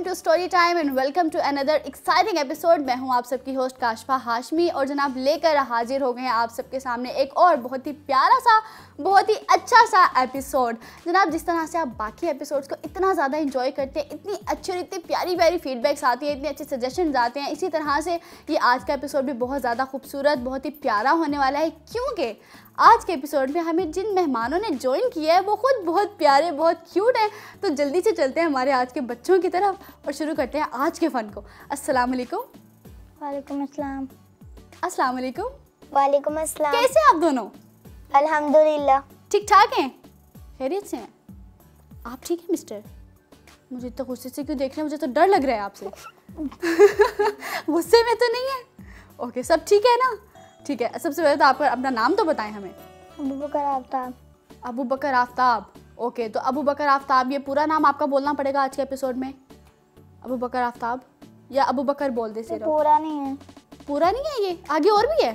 To story time and welcome to another exciting episode. मैं हूं आप सबकी होस्ट काशफा हाशमी और जनाब लेकर हाजिर हो गए हैं आप सबके सामने एक और बहुत ही प्यारा सा, बहुत ही अच्छा सा एपिसोड। जनाब जिस तरह से आप बाकी एपिसोड्स को इतना ज़्यादा इंजॉय करते हैं, इतनी अच्छी और इतनी प्यारी प्यारी फीडबैक्स आती है, इतने अच्छे सजेशंस आते हैं, इसी तरह से ये आज का एपिसोड भी बहुत ज़्यादा खूबसूरत, बहुत ही प्यारा होने वाला है। क्योंकि आज के एपिसोड में हमें जिन मेहमानों ने ज्वाइन किया है वो खुद बहुत प्यारे, बहुत क्यूट हैं। तो जल्दी से चलते हैं हमारे आज के बच्चों की तरफ और शुरू करते हैं आज के फ़न को। अस्सलाम वालेकुम। वालेकुम अस्सलाम। अस्सलाम वालेकुम। वालेकुम अस्सलाम। कैसे हैं आप दोनों? अल्हम्दुलिल्लाह। ठीक ठाक हैं, खैरियत से हैं? आप ठीक हैं मिस्टर? मुझे तो गुस्से से क्यों देख रहे हैं, मुझे तो डर लग रहा है आपसे। गुस्से में तो नहीं है? ओके, सब ठीक है ना? ठीक है, सबसे पहले तो आपका अपना नाम तो बताएं हमें। अबू बकर आफ्ताब। अबू बकर आफ्ताब। ओके, तो अबू बकर आफ्ताब, ये पूरा नाम आपका बोलना पड़ेगा आज के एपिसोड में। अबू बकर आफ्ताब या अबू बकर बोल दे सिर्फ? पूरा नहीं है। पूरा नहीं है, ये आगे और भी है?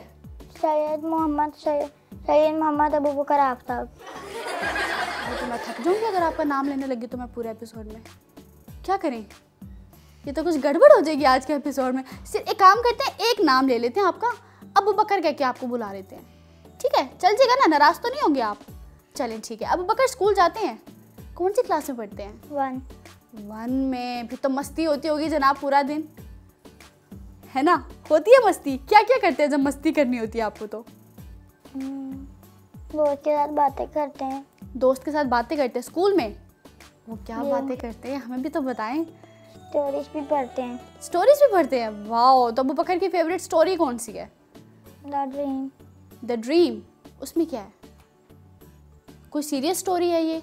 सैयद मोहम्मद अबू बकर आफ्ताब। तो मैं थक जाऊंगी अगर आपका नाम लेने लगी तो मैं पूरे एपिसोड में। क्या करें, ये तो कुछ गड़बड़ हो जाएगी आज के एपिसोड में। सिर्फ एक काम करते हैं, एक नाम ले लेते हैं आपका, अबू बकर कह के आपको बुला लेते हैं। ठीक है, चल जाएगा ना? नाराज तो नहीं होंगे आप? चलें ठीक है। अबू बकर स्कूल जाते हैं? कौन सी क्लास में पढ़ते हैं? 1 में। फिर तो मस्ती होती होगी जनाब पूरा दिन, है ना? होती है मस्ती? क्या क्या करते हैं जब मस्ती करनी होती है आपको? तो दोस्त के साथ बातें करते हैं। दोस्त के साथ बातें करते हैं स्कूल में? वो क्या बातें करते हैं, हमें भी तो बताएं। स्टोरीज भी पढ़ते हैं। स्टोरीज भी पढ़ते हैं? वाओ। तो अबू बकर की फेवरेट स्टोरी कौन सी है? The dream. द ड्रीम, उसमें क्या है? कोई सीरियस स्टोरी है ये?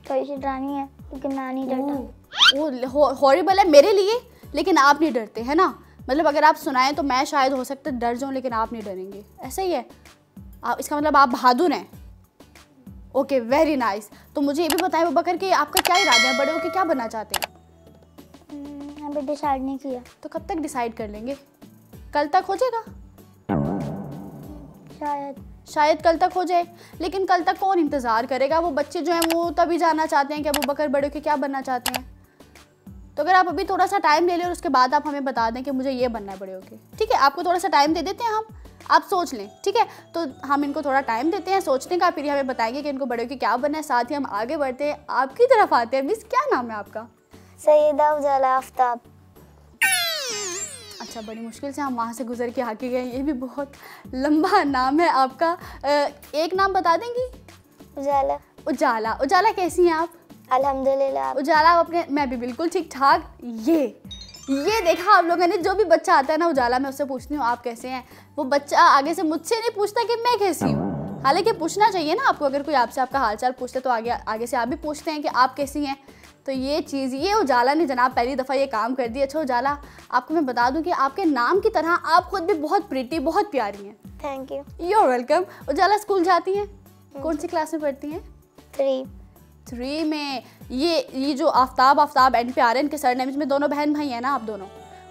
थोड़ी सी डरानी है लेकिन मैं नहीं डरता। वो हॉरिबल है मेरे लिए, लेकिन आप नहीं डरते, है ना? मतलब अगर आप सुनाएं तो मैं शायद हो सकता है डर जाऊं, लेकिन आप नहीं डरेंगे, ऐसा ही है? आप, इसका मतलब आप बहादुर हैं। Okay, very nice. तो मुझे ये भी बताएं अबू बकर कि आपका क्या इरादा है, बड़े होकर क्या बनना चाहते हैं? अभी डिसाइड नहीं किया। तो कब तक डिसाइड कर लेंगे? कल तक हो जाएगा? शायद कल तक हो जाए, लेकिन कल तक कौन इंतज़ार करेगा? वो बच्चे जो हैं वो तभी जानना चाहते हैं कि अबू बकर बड़े होकर क्या बनना चाहते हैं। तो अगर आप अभी थोड़ा सा टाइम ले लें और उसके बाद आप हमें बता दें कि मुझे ये बनना है बड़े होकर, ठीक है? आपको थोड़ा सा टाइम दे देते हैं हम, आप सोच लें, ठीक है? तो हम इनको थोड़ा टाइम देते हैं सोचने का, फिर हमें बताएंगे कि इनको बड़े होकर क्या बनना है। साथ ही हम आगे बढ़ते हैं, आपकी तरफ आते हैं। मिस, क्या नाम है आपका? सैयदा उजाला आफ्ताब। अच्छा, बड़ी मुश्किल से हम वहाँ से गुजर के आके गए, ये भी बहुत लंबा नाम है आपका। एक नाम बता देंगी? उजाला। उजाला। उजाला कैसी हैं आप? अल्हम्दुलिल्लाह। उजाला अपने, मैं भी बिल्कुल ठीक ठाक। ये देखा आप लोगों ने, जो भी बच्चा आता है ना उजाला, मैं उससे पूछती हूँ आप कैसे हैं। वो बच्चा आगे से मुझसे नहीं पूछता कि मैं कैसी हूँ, हालांकि पूछना चाहिए ना आपको। अगर कोई आपसे आपका हालचाल पूछते तो आगे से आप भी पूछते हैं कि आप कैसी हैं। तो ये चीज़, ये उजाला ने जनाब पहली दफ़ा ये काम कर दिया। अच्छा उजाला, आपको मैं बता दूं कि आपके नाम की तरह आप खुद भी बहुत प्रिटी, बहुत प्यारी हैं। Thank you. You are welcome. Ujala school जाती हैं? कौन सी क्लास में पढ़ती हैं? 3 में। ये जो आफ्ताब एंड पे आ रहे हैं इनके सरनेम, इसमें दोनों बहन भाई हैं ना आप दोनों?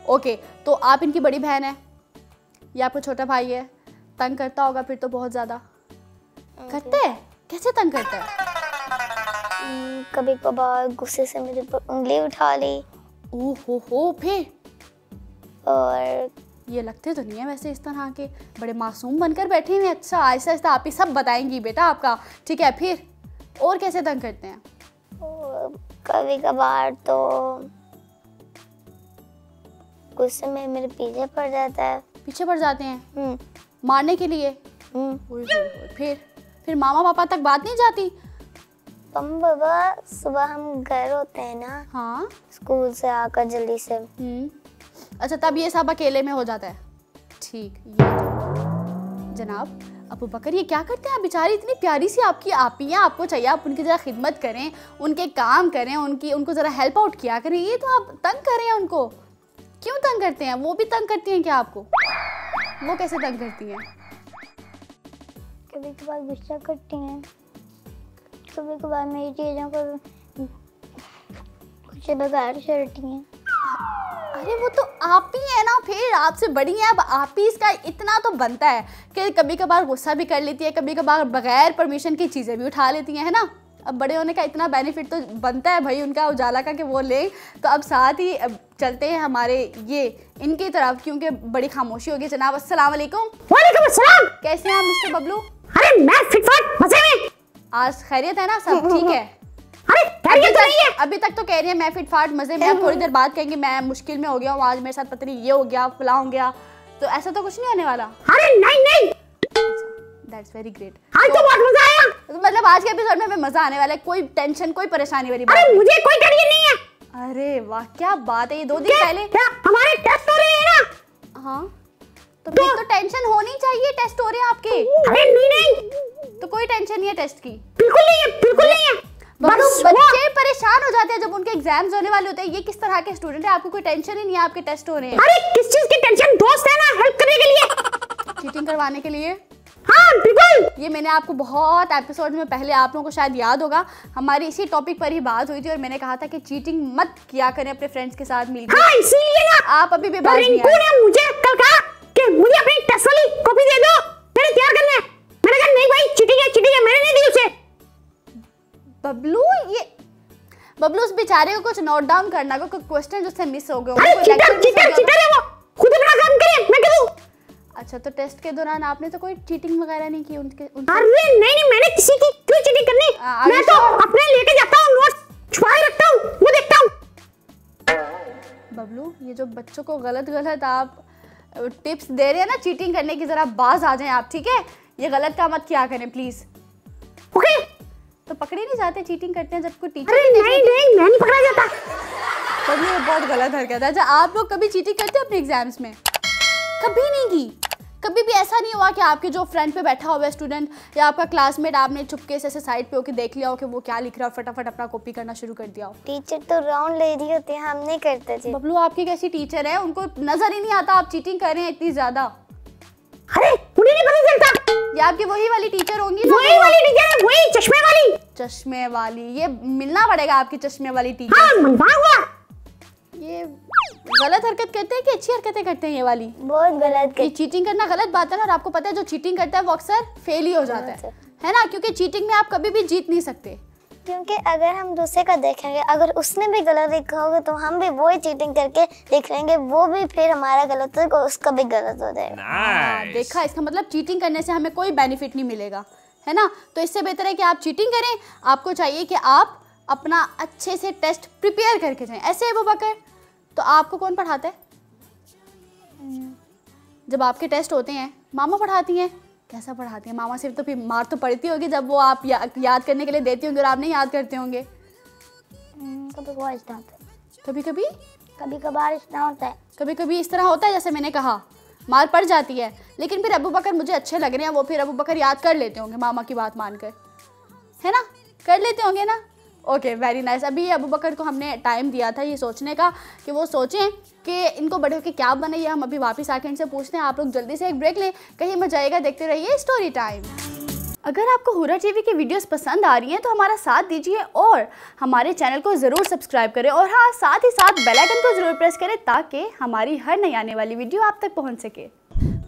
ओके, तो आप इनकी बड़ी बहन है या आपको छोटा भाई है? तंग करता होगा फिर तो बहुत ज़्यादा। करते है? कैसे तंग करता है? कभी कभार गुस्से से मेरे पर उंगली उठा ली। ओहो, फिर? और ये लगते तो नहीं है वैसे इस तरह के, बड़े मासूम बनकर बैठे हुए हैं। अच्छा, आहिस्ता आहिस्ता आप ही सब बताएंगी बेटा आपका, ठीक है? फिर और कैसे तंग करते हैं? कभी कभार तो गुस्से में मेरे पीछे पड़ जाता है। पीछे पड़ जाते हैं मारने के लिए? फिर मामा पापा तक बात नहीं जाती? बाबा, सुबह हम घर होते हैं ना, हाँ, स्कूल से आकर जल्दी से। अच्छा, तब ये सब अकेले में हो जाता है? ठीक। ये जनाब अबू बकर ये क्या करते हैं? बेचारी इतनी प्यारी सी आपकी आपी हैं, आपको चाहिए आप उनकी ज़रा खिदमत करें, उनके काम करें, उनको ज़रा हेल्प आउट किया करें। ये तो आप तंग कर रहे हैं उनको। क्यों तंग करते हैं? वो भी तंग करती हैं क्या आपको? वो कैसे तंग करती हैं? कभी कभार गुस्सा करती हैं, कभी कभार मेरी चीज़ों को कुछ बिगाड़ छेड़ती हैं। अरे वो तो आप ही है ना, फिर आपसे बड़ी हैं, अब आप ही इसका इतना तो बनता है कि कभी कभार गुस्सा भी कर लेती है, कभी कभार बगैर परमिशन की चीज़ें भी उठा लेती हैं, है ना? अब बड़े होने का इतना बेनिफिट तो बनता है भाई उनका उजाला का कि वो लें। तो अब साथ ही चलते हैं हमारे ये इनकी तरफ, क्योंकि बड़ी खामोशी होगी। जनाब अस्सलाम वालेकुम। वालेकुम अस्सलाम। कैसे हैं आप मिस्टर बबलू? अरे मैं फिट मजे में। आज खैरियत है ना, सब ठीक है? अरे खैरियत तो नहीं है। अभी तक तो कह रही है मैं फिट फाट मजे में, थोड़ी देर बाद कहेंगे मैं मुश्किल में हो गया हूँ, आज मेरे साथ पता नहीं ये हो गया फला हो गया, तो ऐसा तो कुछ नहीं होने वाला। अरे नहीं दैट्स वेरी ग्रेट। आज तो बहुत मजा आया। तो मतलब आज के एपिसोड में हमें मजा आने वाला है, कोई टेंशन कोई परेशानी वाली बात अरे नहीं। मुझे कोई टेंशन नहीं है। अरे वाह क्या बात है, ये 2 दिन पहले क्या हमारे टेस्ट हो रहे हैं ना? हाँ तो फिर तो टेंशन होनी चाहिए, टेस्ट हो रहे हैं आपके। अरे नहीं तो कोई टेंशन नहीं है टेस्ट की? बिल्कुल नहीं है, बिल्कुल नहीं है। बच्चे परेशान हो जाते हैं जब उनके एग्जाम्स होने वाले होते हैं। ये किस तरह के स्टूडेंट है, आपको कोई टेंशन ही नहीं है, आपके टेस्ट हो रहे हैं। अरे किस चीज की टेंशन? दोस्त है ना, हेल्प करने के लिए, चीटिंग करवाने के लिए। हाँ बिल्कुल। ये मैंने आपको बहुत एपिसोड में पहले, आप लोगों को शायद याद होगा, हमारी इसी टॉपिक पर ही बात हुई थी और मैंने कहा था कि चीटिंग मत किया करें अपने फ्रेंड्स के साथ मिलकर। हाँ इसीलिए ना आप अभी भी बात नहीं रिंकू ने मुझे कल कहा कि मुझे अपनी टेस्ट वाली कॉपी दे दो, मैंने तैयार करना है। मैंने कहा नहीं भाई चीटिंग है, मैंने नहीं दी उसे। बबलू उस बेचारे को कुछ नोट डाउन करना, कोई क्वेश्चन उससे मिस हो गए, अरे चीटर है वो, खुद अपना काम करे, मैं क्या दूं? अच्छा तो टेस्ट के दौरान आपने तो कोई चीटिंग वगैरह नहीं की उनके? अरे नहीं मैंने किसी की क्यों चीटिंग करनी? मैं तो अपने लेके जाता हूँ, नोट्स छुपाए रखता हूँ, वो देखता हूँ। बबलू ये जो बच्चों को गलत आप टिप्स दे रहे हैं ना चीटिंग करने की, जरा बाज आ जाएं आप, ठीक है? ये गलत काम मत किया करें प्लीज। ओके तो पकड़े नहीं जाते चीटिंग करते हैं जब कोई टीचर? अरे नहीं मैं नहीं पकड़ा जाता। बबलू ये बहुत गलत हरकत है। अच्छा आप लोग कभी चीटिंग करते हैं अपने एग्जाम्स में? कभी नहीं की? कभी भी ऐसा नहीं हुआ कि आपके जो फ्रंट पे बैठा हुआ है स्टूडेंट या आपका क्लासमेट, आपने चुपके से साइड पे होकर देख लिया हो कि वो क्या लिख रहा है और फटाफट अपना कॉपी करना शुरू कर दिया हो? टीचर तो राउंड ले रही होती है, हम नहीं करते जी। बबलू आपकी कैसी टीचर है, उनको नजर ही नहीं आता आप चीटिंग कर रहे हैं इतनी ज्यादा? अरे उन्हें नहीं पता चलता। ये आपकी वही वाली टीचर होंगी ना? वही वाली टीचर है, वही चश्मे वाली। चश्मे वाली, ये मिलना पड़ेगा आपकी चश्मे वाली टीचर। हाँ मनवाऊंगा। ये गलत हरकत करते हैं कि अच्छी हरकतें करते हैं ये वाली? बहुत गलत। ये चीटिंग करना गलत बात है ना, और आपको पता है जो चीटिंग करता है वो अक्सर फेल ही हो जाता है ना? क्योंकि चीटिंग में आप कभी भी जीत नहीं सकते। क्योंकि अगर हम दूसरे का देखेंगे, अगर उसने भी गलत लिखा होगा तो हम भी वही चीटिंग करके देख लेंगे, वो भी फिर हमारा गलत होगा, उसका भी गलत हो जाएगा। देखा, इसका मतलब चीटिंग करने से हमें कोई बेनिफिट नहीं मिलेगा, है ना? तो इससे बेहतर है कि आप चीटिंग करें, आपको चाहिए कि आप अपना अच्छे से टेस्ट प्रिपेयर करके जाएं। ऐसे अबू बकर, तो आपको कौन पढ़ाता है जब आपके टेस्ट होते हैं? मामा पढ़ाती हैं? कैसा पढ़ाती हैं मामा? सिर्फ तो फिर मार तो पड़ती होगी जब वो आप याद करने के लिए देती होंगे और आप नहीं याद करते होंगे। कभी कभार इतना होता है, कभी कभार इतना होता है, कभी इस तरह होता है जैसे मैंने कहा, मार पड़ जाती है, लेकिन फिर अबू बकर मुझे अच्छे लग रहे हैं, वो फिर अबू बकर याद कर लेते होंगे मामा की बात मानकर, है ना? कर लेते होंगे ना? Okay very nice. अभी अबू बकर को हमने टाइम दिया था ये सोचने का कि वो सोचें कि इनको बड़े होकर क्या बने, ये हम अभी वापस आके इनसे पूछते हैं। आप लोग जल्दी से एक ब्रेक लें, कहीं मत जाइएगा, देखते रहिए स्टोरी टाइम। अगर आपको हुर्रा टीवी की वीडियोस पसंद आ रही हैं तो हमारा साथ दीजिए और हमारे चैनल को ज़रूर सब्सक्राइब करें, और हाँ साथ ही साथ बेल आइकन को ज़रूर प्रेस करें ताकि हमारी हर नई आने वाली वीडियो आप तक पहुंच सके।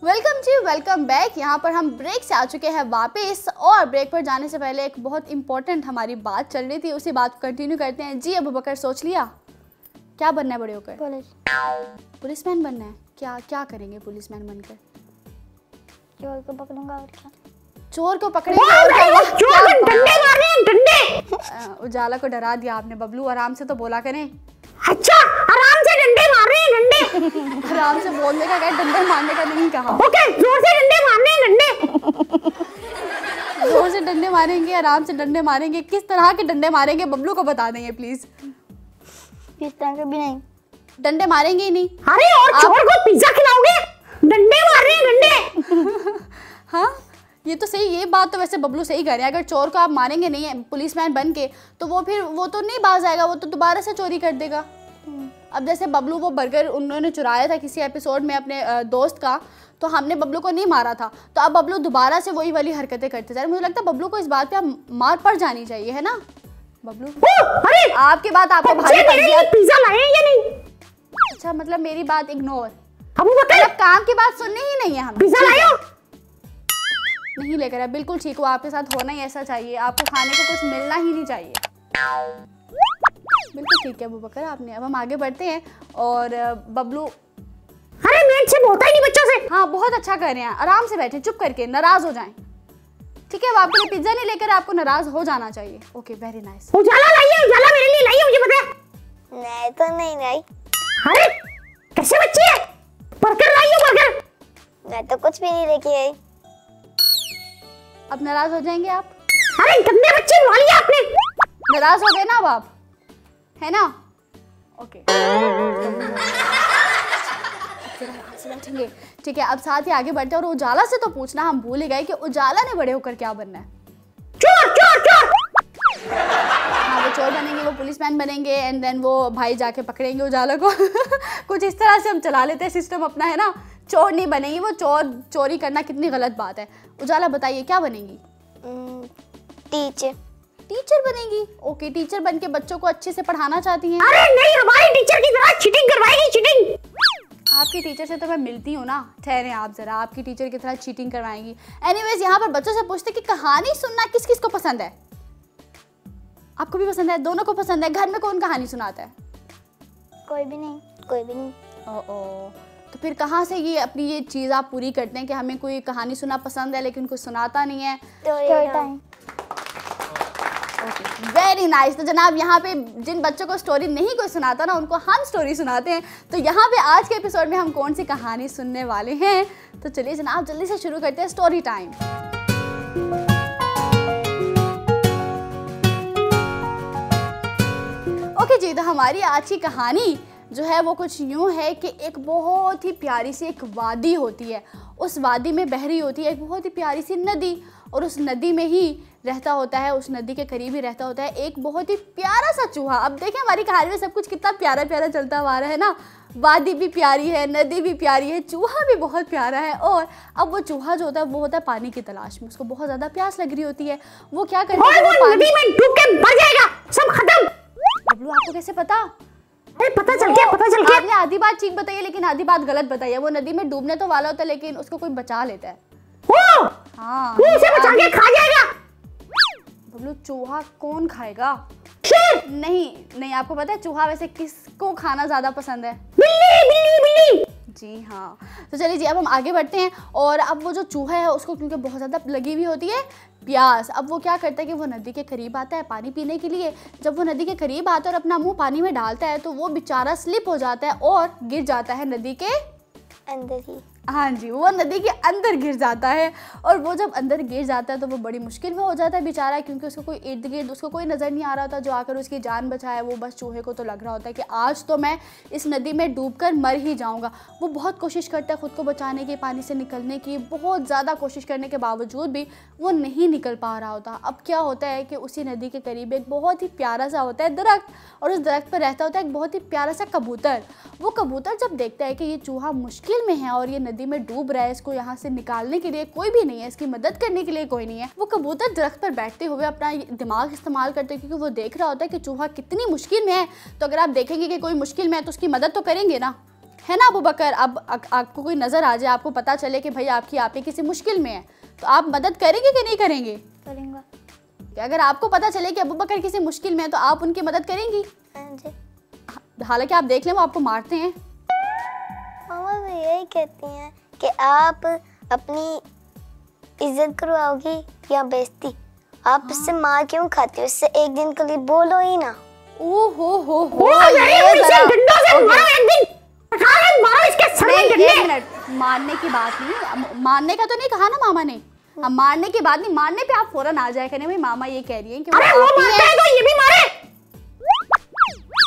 वेलकम जी, वेलकम बैक। यहाँ पर हम ब्रेक से आ चुके हैं वापस, और ब्रेक पर जाने से पहले एक बहुत इंपॉर्टेंट हमारी बात चल रही थी, उसी बात को कंटिन्यू करते हैं। जी अबू बकर, सोच लिया क्या बनना है बड़े होकर? पुलिसमैन बनना है? क्या करेंगे पुलिसमैन बनकर? चोर को पकड़ूंगा और क्या? चोर को पकड़ेंगे और क्या? डंडे मारने हैं, डंडे। उजाला को डरा दिया आपने बबलू, आराम से तो बोला करें। अच्छा आराम से डंडे मार रहे हैं, डंडे। आराम से बोलने का क्या, डंडे मारने का नहीं कहा। ओके जोर से डंडे मारने हैं, डंडे। जोर से डंडे मारेंगे, आराम से डंडे मारेंगे? किस तरह के डंडे मारेंगे बबलू को बता देंगे प्लीज। किस तरह के भी नहीं, डंडे मारेंगे ही नहीं। अरे और चोर को पिज्जा खिलाओगे? डंडे मार रहे हैं, डंडे। हाँ ये तो सही, ये बात तो वैसे बबलू सही कर रहे हैं। अगर चोर को आप मारेंगे नहीं है पुलिसमैन बन के, तो वो तो नहीं बाज आएगा, वो तो दोबारा से चोरी कर देगा। अब जैसे बबलू वो बर्गर उन्होंने चुराया था किसी एपिसोड में अपने दोस्त का, तो हमने बबलू को नहीं मारा था, तो अब बबलू दोबारा से वही वाली हरकतें करते जा रहे। मुझे लगता है बबलू को इस बात पे मार पड़ जानी चाहिए, है ना बबलू? अरे आपकी बात आपको भारी पड़ गई। पिज्जा लाए या नहीं? अच्छा मतलब मेरी बात इग्नोर, अबू बकर मतलब काम की बात सुननी ही नहीं है हमें। पिज्जा लाए हो? नहीं लेकर आए, बिल्कुल ठीक, वो आपके साथ होना ही ऐसा चाहिए, आपको खाने को कुछ मिलना ही नहीं चाहिए। बिल्कुल ठीक है अबू बकर आपने। अब हम आगे बढ़ते हैं और बबलू, अरे मेड से बोलता ही नहीं बच्चों से। हाँ बहुत अच्छा कर रहे हैं, आराम से बैठे चुप करके, नाराज हो जाएं। ठीक है, वो आपके लिए पिज्जा नहीं लेकर, आपको नाराज हो जाना चाहिए। Okay very nice. उजाला लाइए, उजाला मेरे लिए लाइए, मुझे पता है। मैं तो नहीं लाई। अरे कैसे बच्चे है, बर्गर लाइए बर्गर। मैं तो कुछ भी नहीं लेके आई। अब नाराज हो जाएंगे आप? अरे गंदे बच्चे बुला लिया आपने। नाराज हो गए ना अब आप, है ना? ओके बैठेंगे। ठीक है, अब साथ ही आगे बढ़ते हैं और उजाला से तो पूछना हम भूल ही गए कि उजाला ने बड़े होकर क्या बनना है। चोर चोर चोर। हाँ वो चोर बनेंगे, वो पुलिसमैन बनेंगे एंड देन वो भाई जाके पकड़ेंगे उजाला को। कुछ इस तरह से हम चला लेते हैं सिस्टम अपना, है ना? चोर नहीं बनेंगी वो, चोरी करना कितनी गलत बात है। उजाला बताइए क्या बनेंगी? टीचर। टीचर बनेंगी? ओके, टीचर बन के बच्चों को अच्छे से पढ़ाना चाहती हैं? अरे नहीं, हमारी टीचर की तरह चीटिंग करवाएगी, चीटिंग। आपकी टीचर से तो मैं मिलती हूँ ना, ठहरे आप जरा, आपकी टीचर की तरह चीटिंग करवाएंगी। एनीवेज यहाँ पर बच्चों से पूछते कि कहानी सुनना किस किस को पसंद है? आपको भी पसंद है? दोनों को पसंद है? घर में कौन कहानी सुनाता है? कोई भी नहीं, कोई भी नहीं। ओ तो फिर कहाँ से ये अपनी ये चीज़ आप पूरी करते हैं कि हमें कोई कहानी सुनना पसंद है लेकिन कोई सुनाता नहीं है? टाइम। Very nice. तो जनाब यहाँ पे जिन बच्चों को स्टोरी नहीं कोई सुनाता ना, उनको हम स्टोरी सुनाते हैं। तो यहाँ पे आज के एपिसोड में हम कौन सी कहानी सुनने वाले हैं? तो चलिए जनाब जल्दी से शुरू करते हैं स्टोरी टाइम। ओके जी, तो हमारी आज की कहानी जो है वो कुछ यूँ है कि एक बहुत ही प्यारी सी एक वादी होती है, उस वादी में बह रही होती है एक बहुत ही प्यारी सी नदी, और उस नदी में ही रहता होता है, उस नदी के करीब ही रहता होता है एक बहुत ही प्यारा सा चूहा। अब देखें हमारी कहानी में सब कुछ कितना प्यारा प्यारा चलता हुआ आ रहा है ना, वादी भी प्यारी है, नदी भी प्यारी है, चूहा भी बहुत प्यारा है। और अब वो चूहा जो होता है वो होता है पानी की तलाश में, उसको बहुत ज़्यादा प्यास लग रही होती है। वो क्या करता है, वो नदी में डूब के मर जाएगा, सब खत्म। बबलू आपको कैसे पता? अरे पता चल गया, पता चल गया। आपने आधी बात ठीक बताई है लेकिन आधी बात गलत बताई है। वो नदी में डूबने तो वाला होता है लेकिन उसको कोई बचा लेता है। हाँ, वो उसे बचा के खा जाएगा। बबलू चूहा कौन खाएगा? शेर। नहीं, आपको पता है चूहा वैसे किसको खाना ज्यादा पसंद है? बिल्ली बिल्ली बिल्ली। जी हाँ। तो चलिए जी अब हम आगे बढ़ते हैं। और अब वो जो चूहा है उसको क्योंकि बहुत ज़्यादा लगी हुई होती है प्यास, अब वो क्या करता है कि वो नदी के करीब आता है पानी पीने के लिए। जब वो नदी के करीब आता है और अपना मुंह पानी में डालता है तो वो बेचारा स्लिप हो जाता है और गिर जाता है नदी के अंदर ही। हाँ जी, वो नदी के अंदर गिर जाता है। और वो जब अंदर गिर जाता है तो वो बड़ी मुश्किल में हो जाता है बेचारा, क्योंकि उसको कोई इर्द गिर्द उसको कोई नज़र नहीं आ रहा होता जो आकर उसकी जान बचाए। वो बस चूहे को तो लग रहा होता है कि आज तो मैं इस नदी में डूबकर मर ही जाऊंगा। वो बहुत कोशिश करता है खुद को बचाने की, पानी से निकलने की, बहुत ज़्यादा कोशिश करने के बावजूद भी वो नहीं निकल पा रहा होता। अब क्या होता है कि उसी नदी के करीब एक बहुत ही प्यारा सा होता है दरख्त, और उस दरख्त पर रहता होता है एक बहुत ही प्यारा सा कबूतर। वो कबूतर जब देखता है कि ये चूहा मुश्किल में है और ये नदी में डूब रहा है, इसको यहाँ से निकालने के लिए कोई भी नहीं है, इसकी मदद करने के लिए कोई नहीं है, वो कबूतर दरख्त पर बैठते हुए अपना दिमाग इस्तेमाल करते हैं, क्योंकि वो देख रहा होता है कि चूहा कितनी मुश्किल में है। तो अगर आप देखेंगे कि कोई मुश्किल में है तो उसकी मदद तो करेंगे ना, है ना अबू बकर? अब आपको कोई नज़र आ जाए, आपको पता चले कि भाई आपकी आपी किसी मुश्किल में है, तो आप मदद करेंगे कि नहीं करेंगे? करेंगे। कि अगर आपको पता चले कि अबू बकर किसी मुश्किल में है तो आप उनकी मदद करेंगी? हाँ जी। हालांकि आप देख लें वो आपको मारते हैं। मामा तो यही कहती हैं कि आप अपनी इज्जत करवाओगी या बेइज्जती। आप इससे मार क्यों खाती हो? इससे एक दिन के लिए बोलो ही ना। ओहो हो मारने की बात नहीं, मारने का तो नहीं कहा ना मामा ने। अब मारने की बात नहीं, मारने पे आप फौरन आ जाए करें भाई मामा ये कह रही हैं कि अरे वो मारता है तो ये भी मारे।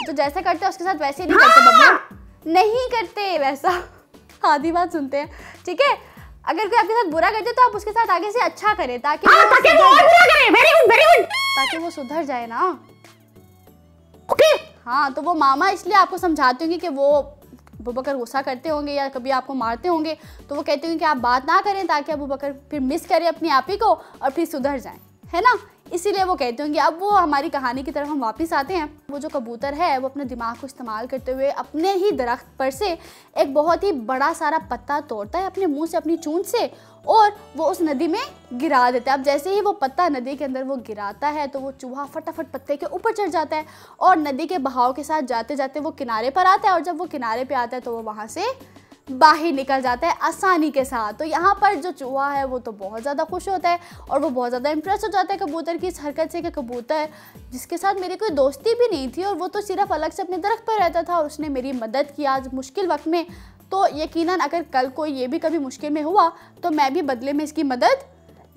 तो जैसा करते हैं उसके साथ वैसे नहीं करते बबलू, नहीं करते वैसा। आधी बात सुनते हैं, ठीक है? अगर कोई आपके साथ बुरा करते तो आप उसके साथ आगे से अच्छा करें ताकि वो और बुरा करे। वेरी गुड वेरी गुड, ताकि वो सुधर जाए ना। ओके हाँ, तो वो मामा इसलिए आपको समझाते होंगे कि वो अबू बकर गुस्सा करते होंगे या कभी आपको मारते होंगे तो वो कहते होंगे कि आप बात ना करें ताकि अबू बकर फिर मिस करें अपनी आपी को और फिर सुधर जाएं, है ना? इसीलिए वो कहते होंगे। अब वो हमारी कहानी की तरफ हम वापस आते हैं। वो जो कबूतर है वो अपने दिमाग को इस्तेमाल करते हुए अपने ही दरख्त पर से एक बहुत ही बड़ा सारा पत्ता तोड़ता है अपने मुंह से, अपनी चूंच से, और वो उस नदी में गिरा देता है। अब जैसे ही वो पत्ता नदी के अंदर वो गिराता है तो वो चूहा फटाफट पत्ते के ऊपर चढ़ जाता है और नदी के बहाव के साथ जाते जाते वो किनारे पर आता है। और जब वो किनारे पे आता है तो वो वहाँ से बाहर निकल जाता है आसानी के साथ। तो यहाँ पर जो चूहा है वो तो बहुत ज़्यादा खुश होता है और वो बहुत ज़्यादा इम्प्रेस हो जाता है कबूतर की इस हरकत से कि कबूतर जिसके साथ मेरी कोई दोस्ती भी नहीं थी और वो तो सिर्फ अलग से अपने दरख्त पर रहता था और उसने मेरी मदद की आज मुश्किल वक्त में, तो यकीनन अगर कल कोई ये भी कभी मुश्किल में हुआ तो मैं भी बदले में इसकी मदद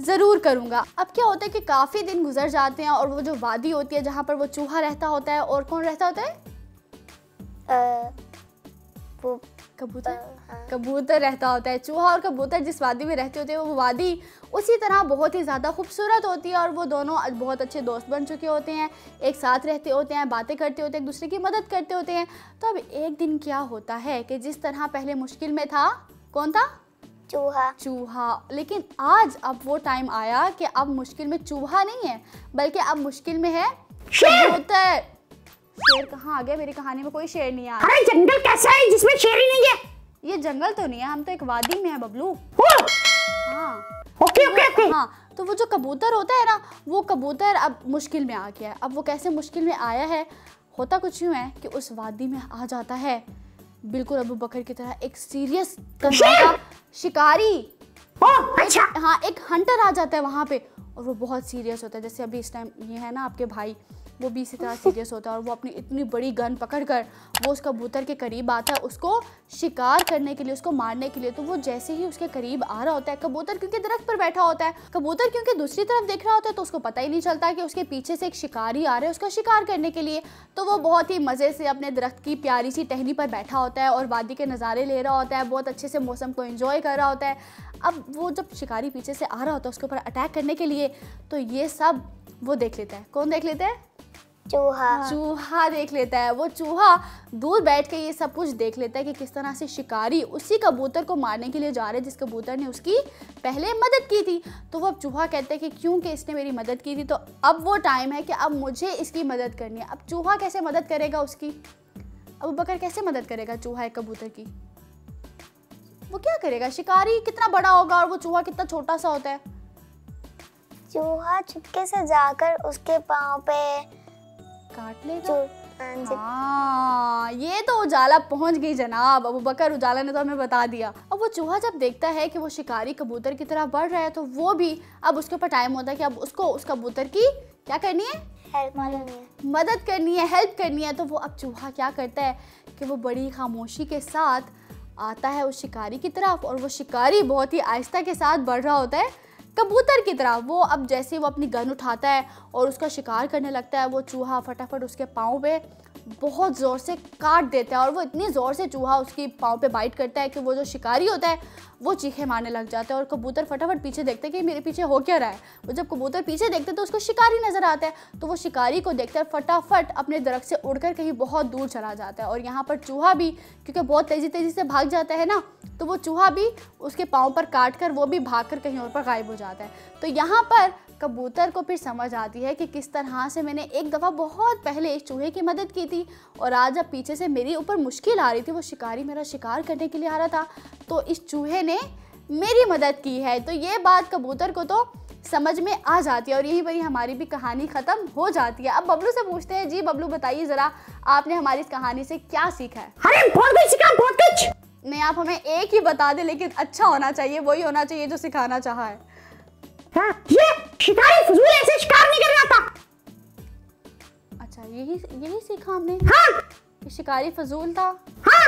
ज़रूर करूँगा। अब क्या होता है कि काफ़ी दिन गुजर जाते हैं और वो जो वादी होती है जहाँ पर वो चूहा रहता होता है, और कौन रहता होता है? वो कबूतर रहता होता है। चूहा और कबूतर जिस वादी में रहते होते हैं वो वादी उसी तरह बहुत ही ज़्यादा खूबसूरत होती है और वो दोनों बहुत अच्छे दोस्त बन चुके होते हैं, एक साथ रहते होते हैं, बातें करते होते हैं, एक दूसरे की मदद करते होते हैं। तो अब एक दिन क्या होता है कि जिस तरह पहले मुश्किल में था, कौन था? चूहा। लेकिन आज अब वो टाइम आया कि अब मुश्किल में चूहा नहीं है बल्कि अब मुश्किल में है कबूतर। शेर कहाँ आ गया? मेरी कहानी में कोई शेर नहीं आ रहा। अरे जंगल कैसा है जिसमें शेर ही नहीं है? ये जंगल तो नहीं है, हम तो एक वादी में है बबलू। हाँ ओके ओके ओके। हाँ, तो वो जो कबूतर होता है ना, वो कबूतर अब मुश्किल में आ गया है। अब वो कैसे मुश्किल में आया है? होता कुछ यूँ है कि उस वादी में आ जाता है बिल्कुल अबू बकर की तरह एक सीरियस शिकारी। अच्छा। हाँ, एक हंटर आ जाता है वहाँ पे और वो बहुत सीरियस होता है। जैसे अभी इस टाइम ये है ना आपके भाई, वो भी इसी तरह सीरियस होता है और वो अपनी इतनी बड़ी गन पकड़कर वो उस कबूतर के करीब आता है उसको शिकार करने के लिए, उसको मारने के लिए। तो वो जैसे ही उसके करीब आ रहा होता है, कबूतर क्योंकि दरख्त पर बैठा होता है, कबूतर क्योंकि दूसरी तरफ देख रहा होता है, तो उसको पता ही नहीं चलता कि उसके पीछे से एक शिकारी आ रहा है उसका शिकार करने के लिए। तो वो बहुत ही मज़े से अपने दरख्त की प्यारी सी टहनी पर बैठा होता है और वादी के नज़ारे ले रहा होता है, बहुत अच्छे से मौसम को एंजॉय कर रहा होता है। अब वो जब शिकारी पीछे से आ रहा होता है उसके ऊपर अटैक करने के लिए, तो ये सब वो देख लेता है। कौन देख लेता है? चूहा देख लेता है। वो चूहा दूर बैठ के ये सब कुछ देख लेता है कि किस तरह से शिकारी उसी कबूतर को मारने के लिए जा रहे हैं जिस कबूतर ने उसकी पहले मदद की थी। तो वो अब चूहा कहता है कि क्योंकि इसने मेरी मदद की थी तो अब वो टाइम है कि अब मुझे इसकी मदद करनी है। अब चूहा कैसे मदद करेगा उसकी? अबू बकर कैसे मदद करेगा चूहा एक कबूतर की? वो क्या करेगा? शिकारी कितना बड़ा होगा और वो चूहा कितना छोटा सा होता है। चूहा चुपके से जाकर उसके पाँव पे काट लेगा। हाँ, ये तो उजाला पहुंच गई जनाब। अबू बकर उजाला ने तो हमें बता दिया। अब वो चूहा जब देखता है कि वो शिकारी कबूतर की तरफ बढ़ रहा है तो वो भी अब उसके ऊपर टाइम होता है कि अब उसको उस कबूतर की क्या करनी है? मदद करनी है, हेल्प करनी है। तो वो अब चूहा क्या करता है कि वो बड़ी खामोशी के साथ आता है उस शिकारी की तरफ और वो शिकारी बहुत ही आहिस्ता के साथ बढ़ रहा होता है कबूतर की तरह। वो अब जैसे वो अपनी गन उठाता है और उसका शिकार करने लगता है, वो चूहा फटाफट उसके पाँव पे बहुत ज़ोर से काट देता है और वो इतनी ज़ोर से चूहा उसकी पाँव पे बाइट करता है कि वो जो शिकारी होता है वो चीखे मारने लग जाता है और कबूतर फटाफट पीछे देखते हैं कि मेरे पीछे हो क्या रहा है। वो जब कबूतर पीछे देखते तो उसको शिकारी नज़र आता है, तो वो शिकारी को देखकर फटाफट अपने दरख्त से उड़कर कहीं बहुत दूर चला जाता है। और यहाँ पर चूहा भी क्योंकि बहुत तेज़ी से भाग जाता है ना, तो वो चूहा भी उसके पाँव पर काट कर वो भी भाग कर कहीं और पर गायब हो जाता है। तो यहाँ पर कबूतर को फिर समझ आती है कि किस तरह से मैंने एक दफ़ा बहुत पहले इस चूहे की मदद की थी और आज जब पीछे से मेरी ऊपर मुश्किल आ रही थी, वो शिकारी मेरा शिकार करने के लिए आ रहा था, तो इस चूहे ने मेरी मदद की है। तो ये बात कबूतर को तो समझ में आ जाती है और यहीं पर हमारी भी कहानी ख़त्म हो जाती है। अब बबलू से पूछते हैं, जी बबलू बताइए ज़रा, आपने हमारी इस कहानी से क्या सीखा है? अरे बहुत कुछ सीखा, बहुत कुछ। नहीं, आप हमें एक ही बता दें, लेकिन अच्छा होना चाहिए, वही होना चाहिए जो सिखाना चाहा है। हाँ, ये शिकारी फजूल ऐसे शिकार नहीं कर रहा था। अच्छा, यही सीखा हमने? हाँ, कि शिकारी फजूल था। हाँ,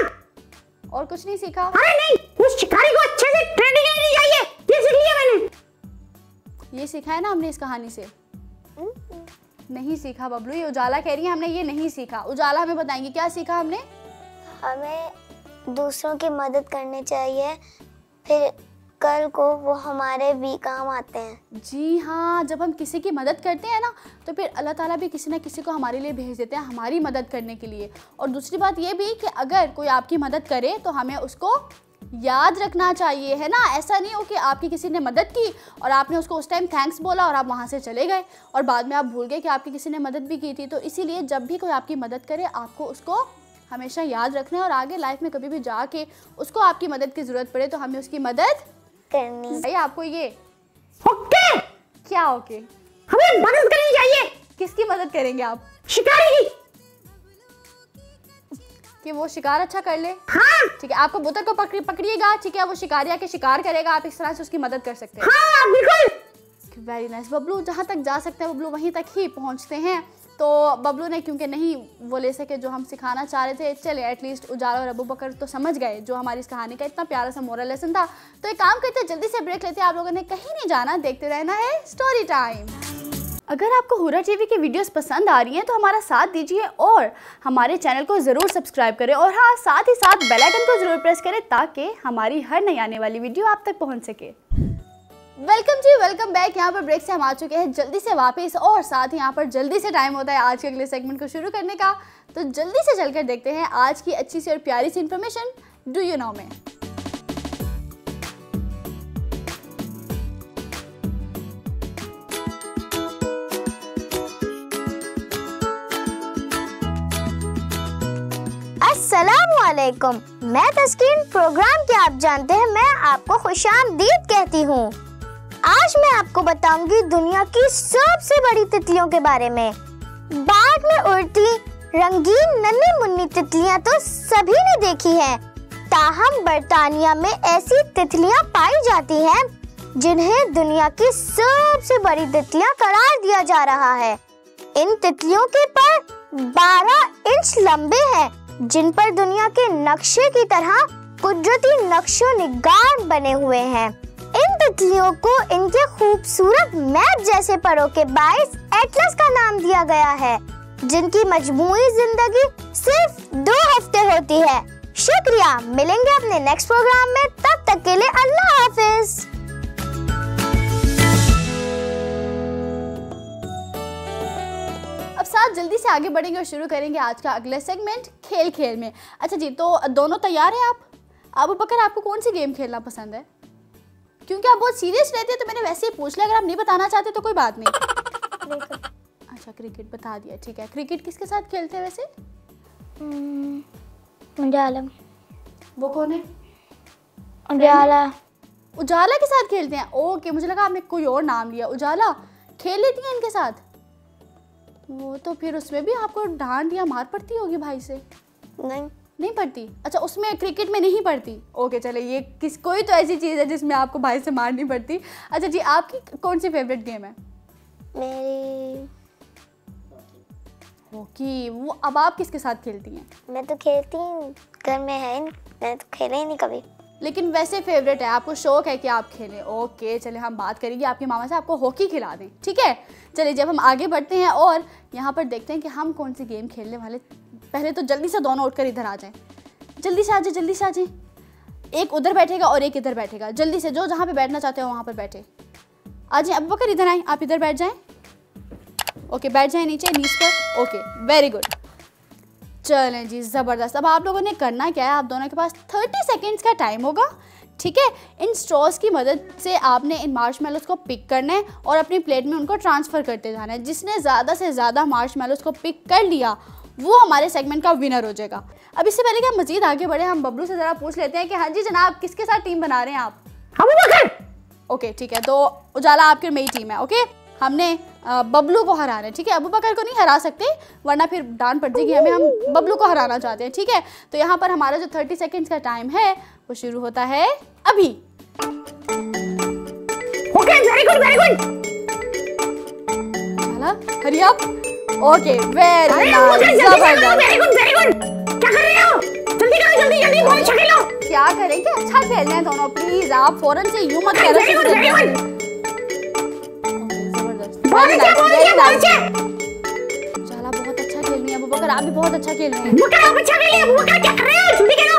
और कुछ नहीं सीखा? अरे नहीं, उस शिकारी को अच्छे से ट्रेनिंग लेनी चाहिए, ये सीख लिया मैंने। ये सीखा है ना हमने इस कहानी से? नहीं सीखा बबलू, ये उजाला कह रही है हमने ये नहीं सीखा। उजाला हमें बताएंगे क्या सीखा हमने? हमें दूसरों की मदद करनी चाहिए, फिर कल को वो हमारे भी काम आते हैं। जी हाँ, जब हम किसी की मदद करते हैं ना तो फिर अल्लाह ताला भी किसी न किसी को हमारे लिए भेज देते हैं हमारी मदद करने के लिए। और दूसरी बात ये भी कि अगर कोई आपकी मदद करे तो हमें उसको याद रखना चाहिए, है ना। ऐसा नहीं हो कि आपकी किसी ने मदद की और आपने उसको उस टाइम थैंक्स बोला और आप वहाँ से चले गए और बाद में आप भूल गए कि आपकी किसी ने मदद भी की थी। तो इसीलिए जब भी कोई आपकी मदद करे आपको उसको हमेशा याद रखना है और आगे लाइफ में कभी भी जाके उसको आपकी मदद की ज़रूरत पड़े तो हमें उसकी मदद करनी चाहिए। आपको ये ओके क्या ओके? हमें मदद करनी चाहिए। किसकी मदद करेंगे आप? शिकारी की। कि वो शिकार अच्छा कर ले। हाँ ठीक है, आपको बुतर को पकड़िएगा, ठीक है, वो शिकारी आके शिकार करेगा, आप इस तरह से उसकी मदद कर सकते हैं। हाँ बिल्कुल। Very nice. बबलू जहाँ तक जा सकते हैं बबलू वहीं तक ही पहुँचते हैं। तो बबलू ने क्योंकि नहीं वो ले सके जो हम सिखाना चाह रहे थे, चले एटलीस्ट उजाला और अबू बकर तो समझ गए जो हमारी इस कहानी का इतना प्यारा सा मोरल लेसन था। तो एक काम करते हैं, जल्दी से ब्रेक लेते हैं। आप लोगों ने कहीं नहीं जाना, देखते रहना है स्टोरी टाइम। अगर आपको हुरा टीवी की वीडियोस पसंद आ रही हैं तो हमारा साथ दीजिए और हमारे चैनल को ज़रूर सब्सक्राइब करें और हाँ साथ ही साथ बेल आइकन को ज़रूर प्रेस करें ताकि हमारी हर नई आने वाली वीडियो आप तक पहुंच सके। वेलकम जी, वेलकम बैक। यहाँ पर ब्रेक से हम आ चुके हैं जल्दी से वापस और साथ ही यहाँ पर जल्दी से टाइम होता है आज के अगले सेगमेंट को शुरू करने का। तो जल्दी से चलकर देखते हैं आज की अच्छी सी और प्यारी सी इन्फॉर्मेशन डू यू नो में। अस्सलामुअलैकुम, मैं तस्कीन, प्रोग्राम के आप जानते हैं मैं आपको खुशामदीद कहती हूँ। आज मैं आपको बताऊंगी दुनिया की सबसे बड़ी तितलियों के बारे में। बाग में उड़ती रंगीन नन्ही मुन्नी तितलियां तो सभी ने देखी हैं, ताहम बर्तानिया में ऐसी तितलियां पाई जाती हैं जिन्हें दुनिया की सबसे बड़ी तितलियां करार दिया जा रहा है। इन तितलियों के पर 12 इंच लंबे हैं जिन पर दुनिया के नक्शे की तरह कुदरती नक्शो निगार बने हुए हैं। इन तितलियों को इनके खूबसूरत मैप जैसे परों के बाइस एटलस का नाम दिया गया है, जिनकी मजमूई जिंदगी सिर्फ 2 हफ्ते होती है। शुक्रिया, मिलेंगे अपने नेक्स्ट प्रोग्राम में, तब तक के लिए अल्लाह हाफिज। अब साथ जल्दी से आगे बढ़ेंगे और शुरू करेंगे आज का अगला सेगमेंट खेल खेल में। अच्छा जी, तो दोनों तैयार हैं आप? अबू बकर, आपको कौन सी गेम खेलना पसंद है? क्योंकि आप बहुत सीरियस रहते हैं तो मैंने वैसे ही पूछ लिया, अगर आप नहीं बताना चाहते तो कोई बात नहीं। अच्छा क्रिकेट बता दिया, ठीक है। क्रिकेट किसके साथ खेलते हैं वैसे? उजाला। वो कौन है? उजाला। उजाला के साथ खेलते हैं, ओके। मुझे लगा आपने कोई और नाम लिया। उजाला खेल लेती हैं इनके साथ? वो तो फिर उसमें भी आपको डांट या मार पड़ती होगी भाई से? नहीं पड़ती। अच्छा, उसमें क्रिकेट में नहीं पड़ती, ओके। चले, ये कोई तो ऐसी चीज़ है जिसमें आपको भाई से मारनी पड़ती। अच्छा जी, आपकी कौन सी फेवरेट गेम है? मेरी हॉकी। वो अब आप किसके साथ खेलती हैं? मैं तो खेलती हूँ, घर में है, मैं तो खेला ही नहीं कभी। लेकिन वैसे फेवरेट है, आपको शौक है कि आप खेलें, ओके। चले, हम बात करेंगे आपके मामा से आपको हॉकी खिला दें, ठीक है। चलिए, जब हम आगे बढ़ते हैं और यहाँ पर देखते हैं कि हम कौन सी गेम खेलने वाले। पहले तो जल्दी से दोनों उठकर इधर आ जाएं, जल्दी से आ जाए, जल्दी से आ जाए। एक उधर बैठेगा और एक इधर बैठेगा, जल्दी से जो जहाँ पे बैठना चाहते हो वहाँ पर बैठे। आ जाए अबू बकर, इधर आए, आप इधर बैठ जाएं, ओके। बैठ जाएं नीचे नीच पर, ओके, वेरी गुड। चलें जी, ज़बरदस्त। अब आप लोगों ने करना क्या है, आप दोनों के पास 30 सेकेंड्स का टाइम होगा, ठीक है। इन स्ट्रॉस की मदद से आपने इन मार्शमेलोस को पिक करना है और अपनी प्लेट में उनको ट्रांसफ़र करते जाना है। जिसने ज़्यादा से ज़्यादा मार्शमेलोस को पिक कर लिया वो हमारे सेगमेंट का विनर हो जाएगा। अब इससे पहले कि हम मज़ीद आगे बढ़े, हम बबलू से ज़रा पूछ लेते हैं कि हाँ जी जनाब, किसके साथ टीम बना रहे हैं आप? अबू बकर। ओके ठीक है, तो उजाला आपकी मेरी टीम है, ओके। हमने बबलू को हराना है, ठीक है। अबू बकर को नहीं हरा सकते वरना फिर डांट पड़ जाएगी हमें, हम बबलू को हराना चाहते हैं, ठीक है। तो यहाँ पर हमारा जो 30 सेकेंड्स का टाइम है वो शुरू होता है अभी। Okay, very good, very good. चला, hurry up, okay, very nice, जबरदस्त, वेरी गुड, वेरी गुड। क्या कर रहे हो? जल्दी करो, जल्दी जल्दी, बहुत अच्छा खेलो। क्या करें कि अच्छा खेल रहे हैं दोनों, प्लीज आप फौरन से यूं मत करो। Very good, very good. बहुत अच्छा, चला, बहुत अच्छा खेल रही है अबू बकर, आप भी बहुत अच्छा खेल रहे हैं। बकर आप अच्छा खेलिए, अबू बकर क्या कर रहे हो? जल्दी करो।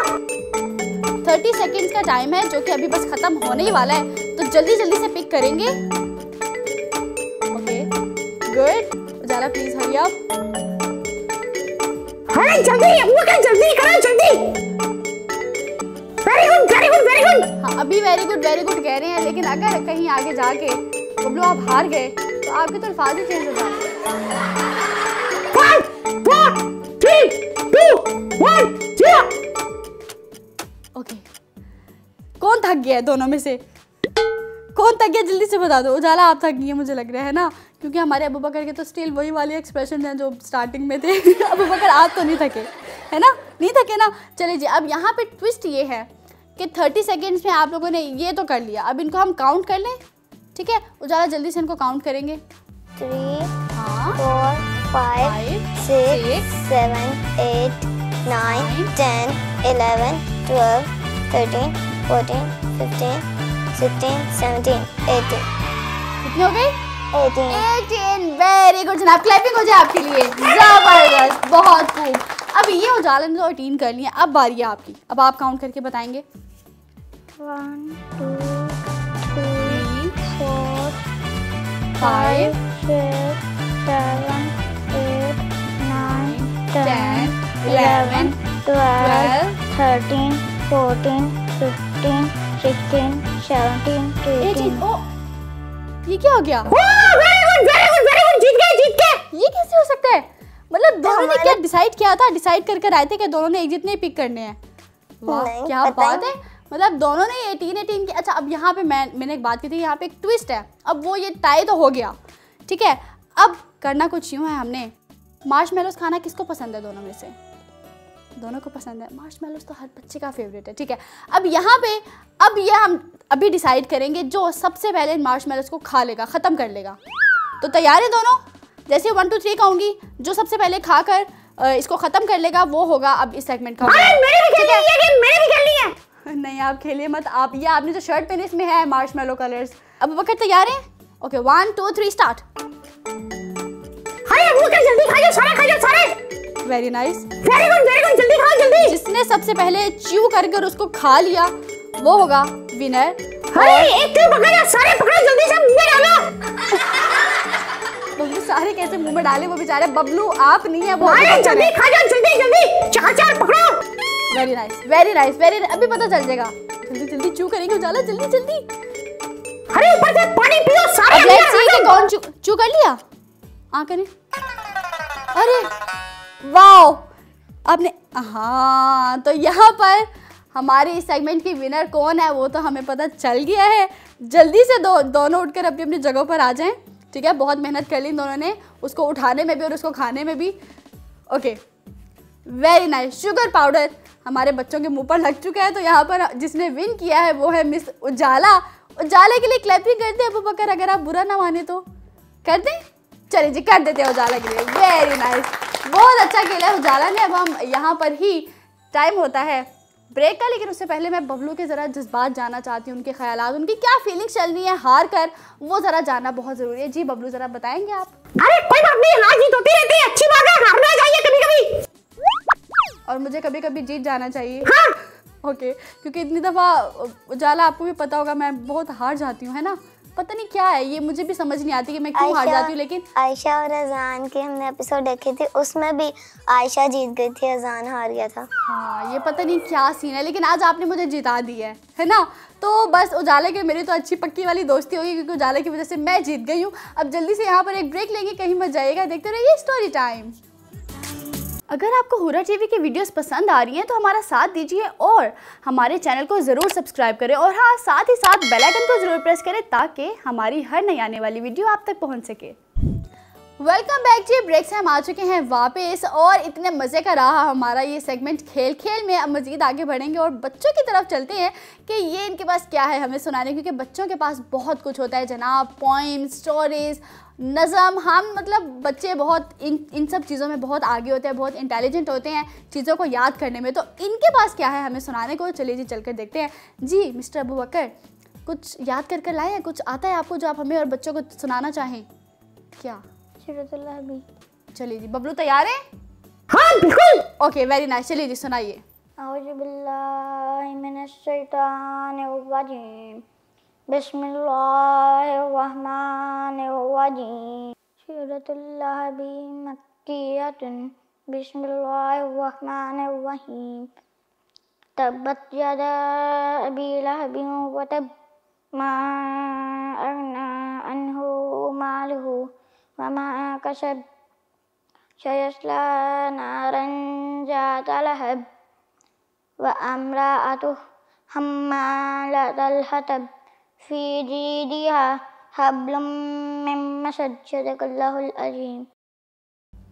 30 सेकेंड्स का टाइम है जो कि अभी बस खत्म होने ही वाला है, तो जल्दी जल्दी से पिक करेंगे, okay, good. Ujala please hurry up. अरे जल्दी अबू बकर, जल्दी करो, जल्दी। Very good very good very good. हाँ, अभी वेरी गुड कह रहे हैं, लेकिन अगर कहीं आगे जाके बबलू आप हार गए तो आपके तो अल्फाज ही चेंज हो जाएंगे। 5 4 3 2 1 0। ओके, कौन थक गया है दोनों में से? कौन थक गया जल्दी से बता दो। उजाला आप थक गई है मुझे लग रहा है ना, क्योंकि हमारे अबू बकर के तो स्टिल वही वाले एक्सप्रेशन हैं जो स्टार्टिंग में थे। अबू बकर आप तो नहीं थके है ना, नहीं थके ना। चलिए जी, अब यहाँ पे ट्विस्ट ये है कि 30 सेकेंड्स में आप लोगों ने ये तो कर लिया, अब इनको हम काउंट कर लें, ठीक है? उजाला जल्दी से इनको काउंट करेंगे। 3 हाँ 4 5 6 7 8 9 10 11 12 13 14 15 16 17 18। कितने हो गए? 18। वेरी गुड जनाब, क्लैपिंग हो जाए आपके लिए, जबरदस्त, बहुत खूब। अब ये उजाला ने तो 18 कर लिया, अब बारी है आपकी, अब आप काउंट करके बताएंगे। 1 2 3 4 5 6 7 8 9 10 11 12 13 14 15 16 17 18। ओ, ये क्या हो गया? वेरी गुड जीत गए। ये कैसे हो सकता है? मतलब दोनों ने क्या डिसाइड किया था? डिसाइड कर आए थे कि दोनों ने एक जितने पिक करने हैं। वाह, नहीं, क्या पता बात ही है। मतलब दोनों ने 18 की। अच्छा, अब यहाँ पे मैंने एक बात की थी, यहाँ पे एक ट्विस्ट है। अब वो ये टाई तो हो गया, ठीक है? अब करना कुछ यूँ है, हमने मार्शमेलोस खाना किसको पसंद है दोनों में से? दोनों को पसंद है मार्शमेलोस, तो हर बच्चे का फेवरेट है, ठीक है? अब यहाँ पे अब ये हम अभी डिसाइड करेंगे जो सबसे पहले मार्शमेलोस को खा लेगा, ख़त्म कर लेगा। तो तैयार है दोनों? जैसे 1 2 3 कहूँगी, जो सबसे पहले खाकर इसको ख़त्म कर लेगा वो होगा अब इस सेगमेंट का। मैंने भी खेली है। नहीं, आप खेलिए मत। आप ये आपने जो शर्ट पहनी इसमें है मार्शमेलो कलर्स। अब बकर तैयार है? Okay, 1 2 3 start. जल्दी खा जाओ सारे। वेरी नाइस, वेरी गुड जल्दी खाओ जल्दी। जिसने सबसे पहले च्यू कर उसको खा लिया वो होगा विनर। एक पकड़ो, सारे पकड़ो, जल्दी से मुंह में डालो। बबलू सारे कैसे मुंह में डाले? वो बेचारे बबलू आप नहीं है वो। जल्दी खा जाओ जल्दी 4 पकड़ो। Very nice. अभी पता चल जाएगा। जल्दी च्यू करेंगे उजाला, जल्दी। अरे ऊपर से पानी पियो सारे। अब लेट्स सी कि कौन च्यू कर लिया। करें। अरे वाओ, आपने, हाँ, तो यहाँ पर हमारे इस सेगमेंट की विनर कौन है वो तो हमें पता चल गया है। जल्दी से दोनों उठकर अपनी अपनी जगहों पर आ जाएं, ठीक है? बहुत मेहनत कर ली दोनों ने, उसको उठाने में भी और उसको खाने में भी। Okay, very nice. Sugar powder हमारे बच्चों के मुंह पर लग चुका है। तो यहाँ पर जिसने विन किया है वो है मिस उजाला। उजाले के लिए क्लैपिंग करते हैं अबू बकर, अगर आप बुरा ना माने तो कर दें। चलिए जी, कर देते हैं उजाला के लिए। वेरी नाइस, बहुत अच्छा खेला है उजाला ने। अब हम यहाँ पर ही टाइम होता है ब्रेक का, लेकिन उससे पहले मैं बबलू के ज़रा जज्बात जानना चाहती हूँ, उनके ख्यालात, उनकी क्या फीलिंग्स चल रही है हार कर, वो ज़रा जानना बहुत ज़रूरी है। जी बबलू, ज़रा बताएंगे आप? अरे कोई बात नहीं, हार जीत होती रहती है, अच्छी बात है, हारना चाहिए कभी-कभी। और मुझे कभी-कभी जीत जाना चाहिए। हाँ। ओके, क्योंकि इतनी दफ़ा उजाला आपको भी पता होगा मैं बहुत हार जाती हूँ, है ना? पता नहीं क्या है ये, मुझे भी समझ नहीं आती कि मैं क्यों हार जाती हूँ। लेकिन आयशा और अजान के हमने एपिसोड देखे थे, उसमें भी आयशा जीत गई थी, अजान हार गया था। हाँ, ये पता नहीं क्या सीन है, लेकिन आज आपने मुझे जिता दी है ना? तो बस उजाले के मेरी तो अच्छी पक्की वाली दोस्ती होगी, क्योंकि उजाले की वजह से मैं जीत गई हूँ। अब जल्दी से यहाँ पर एक ब्रेक लेंगे, कहीं मत जाइएगा, देखते रहिए स्टोरी टाइम। अगर आपको हुर्रा टीवी की वीडियोस पसंद आ रही हैं तो हमारा साथ दीजिए और हमारे चैनल को ज़रूर सब्सक्राइब करें, और हाँ, साथ ही साथ बेल आइकन को ज़रूर प्रेस करें ताकि हमारी हर नई आने वाली वीडियो आप तक पहुंच सके। वेलकम बैक जी, ब्रेक से हम आ चुके हैं वापस, और इतने मज़े का रहा हमारा ये सेगमेंट खेल खेल में। अब मज़ीद आगे बढ़ेंगे और बच्चों की तरफ चलते हैं कि ये इनके पास क्या है हमें सुनाने, क्योंकि बच्चों के पास बहुत कुछ होता है जनाब, पोइम्स, स्टोरीज़, नज़म। हम मतलब बच्चे बहुत इन सब चीज़ों में बहुत आगे होते हैं, बहुत इंटेलिजेंट होते हैं चीज़ों को याद करने में। तो इनके पास क्या है हमें सुनाने को, चलिए जी चल कर देखते हैं। जी मिस्टर अबू बकर, कुछ याद कर लाए हैं? कुछ आता है आपको जो आप हमें और बच्चों को सुनाना चाहें? क्या? चलिए जी, बबलू तैयार है? हाँ बिल्कुल। ओके, वेरी नाइस, चलिए जी सुनाइए। बिस्मिल्लाहिर्रहमानिर्रहीम। सूरतुल लहबी मक्कियतुन। बिस्मिल्लाहिर्रहमानिर्रहीम। तब्बत यदा अबी लहबिन व तब मा अगना अन्हु मालुहु व मा कसब सयस्ला नारन ज़ात लहब व अम्राअतुहु हम्मालतल हतब फी जीदिहा हब्लुम मिन मसद। सदक़ल्लाहुल अज़ीम।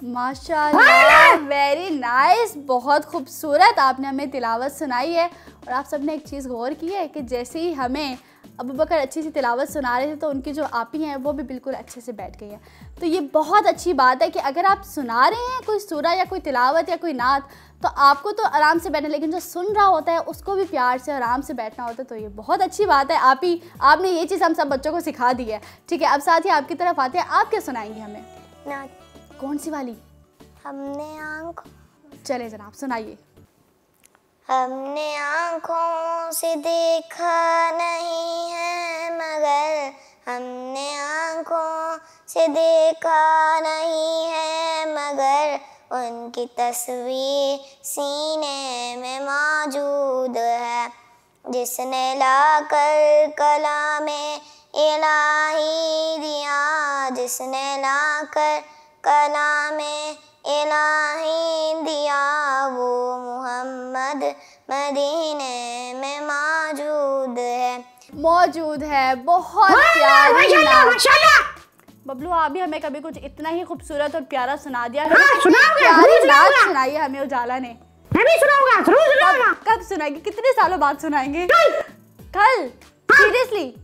माशाल्लाह, वेरी नाइस, बहुत खूबसूरत आपने हमें तिलावत सुनाई है। और आप सबने एक चीज़ गौर की है कि जैसे ही हमें अबू बकर अच्छी सी तिलावत सुना रहे थे तो उनकी जो आपी हैं वो भी बिल्कुल अच्छे से बैठ गई है। तो ये बहुत अच्छी बात है कि अगर आप सुना रहे हैं कोई सूरा या कोई तिलावत या कोई नात तो आपको तो आराम से बैठना, लेकिन जो सुन रहा होता है उसको भी प्यार से आराम से बैठना होता है। तो ये बहुत अच्छी बात है। आपने ये चीज़ हम सब बच्चों को सिखा दी है। ठीक है, अब साथ ही आपकी तरफ आते हैं, आप क्या सुनाएंगे हमें? नात। कौन सी वाली? हमने आँखों, चले जनाब सुनाइए। हमने आँखों से देखा नहीं है मगर, हमने आँखों से देखा नहीं है मगर, उनकी तस्वीर सीने में मौजूद है। जिसने लाकर कलामे इलाही दिया, जिसने लाकर कलामे इलाही दिया, वो मुहम्मद मदीने में मौजूद है। बहुत प्यारी नात। बबलू, आप भी हमें कभी कुछ इतना ही खूबसूरत और प्यारा सुना दिया। सुनाइए हमें उजाला ने। मैं भी सुनाऊंगा, जरूर सुनाऊंगा। कब सुनाएंगे? कितने सालों बाद सुनाएंगे? कल? सीरियसली?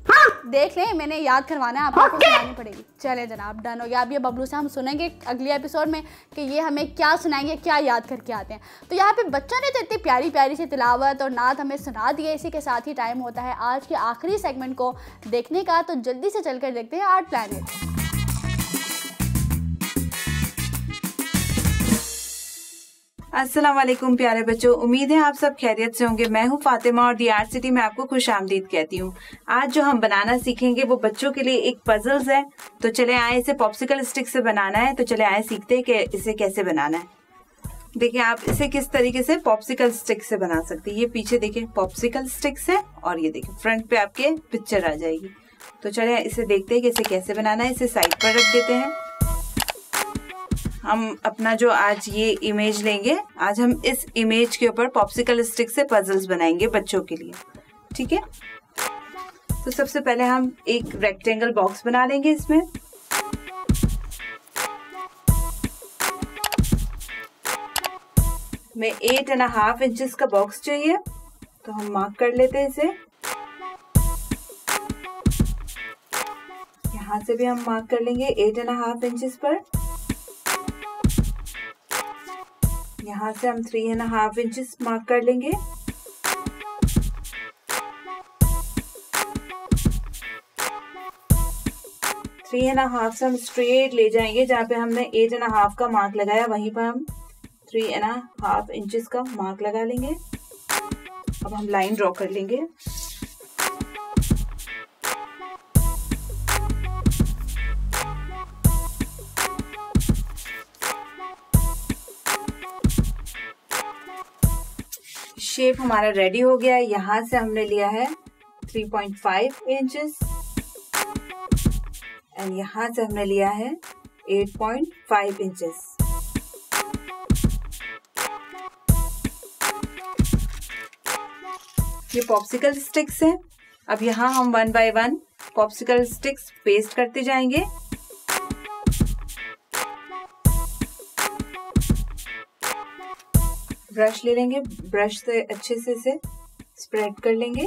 देख लें, मैंने याद करवाना है, आपको सुनानी पड़ेगी। चले जनाब, डन हो गया। अब ये बबलू से हम सुनेंगे अगले एपिसोड में कि ये हमें क्या सुनाएंगे, क्या याद करके आते हैं। तो यहाँ पे बच्चों ने तो इतनी प्यारी प्यारी सी तिलावत और नात हमें सुना दी है। इसी के साथ ही टाइम होता है आज के आखिरी सेगमेंट को देखने का। तो जल्दी से चलकर देखते हैं आर्ट प्लैनेट। अस्सलाम वालेकुम प्यारे बच्चों, उम्मीद है आप सब खैरियत से होंगे। मैं हूं फातिमा और दी आर्ट सिटी में आपको खुश आमदीद कहती हूं। आज जो हम बनाना सीखेंगे वो बच्चों के लिए एक पजल्स है। तो चले आए, इसे पॉप्सिकल स्टिक से बनाना है। तो चले आए सीखते हैं कि इसे कैसे बनाना है। देखिए आप इसे किस तरीके से पॉप्सिकल स्टिक से बना सकते हैं। ये पीछे देखिए पॉप्सिकल स्टिक्स है और ये देखिए फ्रंट पे आपके पिक्चर आ जाएगी। तो चले इसे देखते हैं कि इसे कैसे बनाना है। इसे साइड पर रख देते हैं। हम अपना जो आज ये इमेज लेंगे, आज हम इस इमेज के ऊपर पॉप्सिकल स्टिक से पजल्स बनाएंगे बच्चों के लिए। ठीक है, तो सबसे पहले हम एक रेक्टेंगल बॉक्स बना लेंगे। इसमें में 8.5 इंचेस का बॉक्स चाहिए। तो हम मार्क कर लेते हैं इसे। यहाँ से भी हम मार्क कर लेंगे 8.5 इंचेस पर। यहाँ से हम 3.5 इंचेस मार्क कर लेंगे। थ्री एंड हाफ से हम स्ट्रेट ले जाएंगे। जहाँ पे हमने 8.5 का मार्क लगाया वहीं पर हम 3.5 इंचेस का मार्क लगा लेंगे। अब हम लाइन ड्रॉ कर लेंगे। शेप हमारा रेडी हो गया है। यहाँ से हमने लिया है 3.5 इंचेस एंड यहाँ से हमने लिया है 8.5 इंचेस। ये पॉप्सिकल स्टिक्स है। अब यहाँ हम 1 बाय 1 पॉप्सिकल स्टिक्स पेस्ट करते जाएंगे। ब्रश ले लेंगे, ब्रश से अच्छे से इसे स्प्रेड कर लेंगे।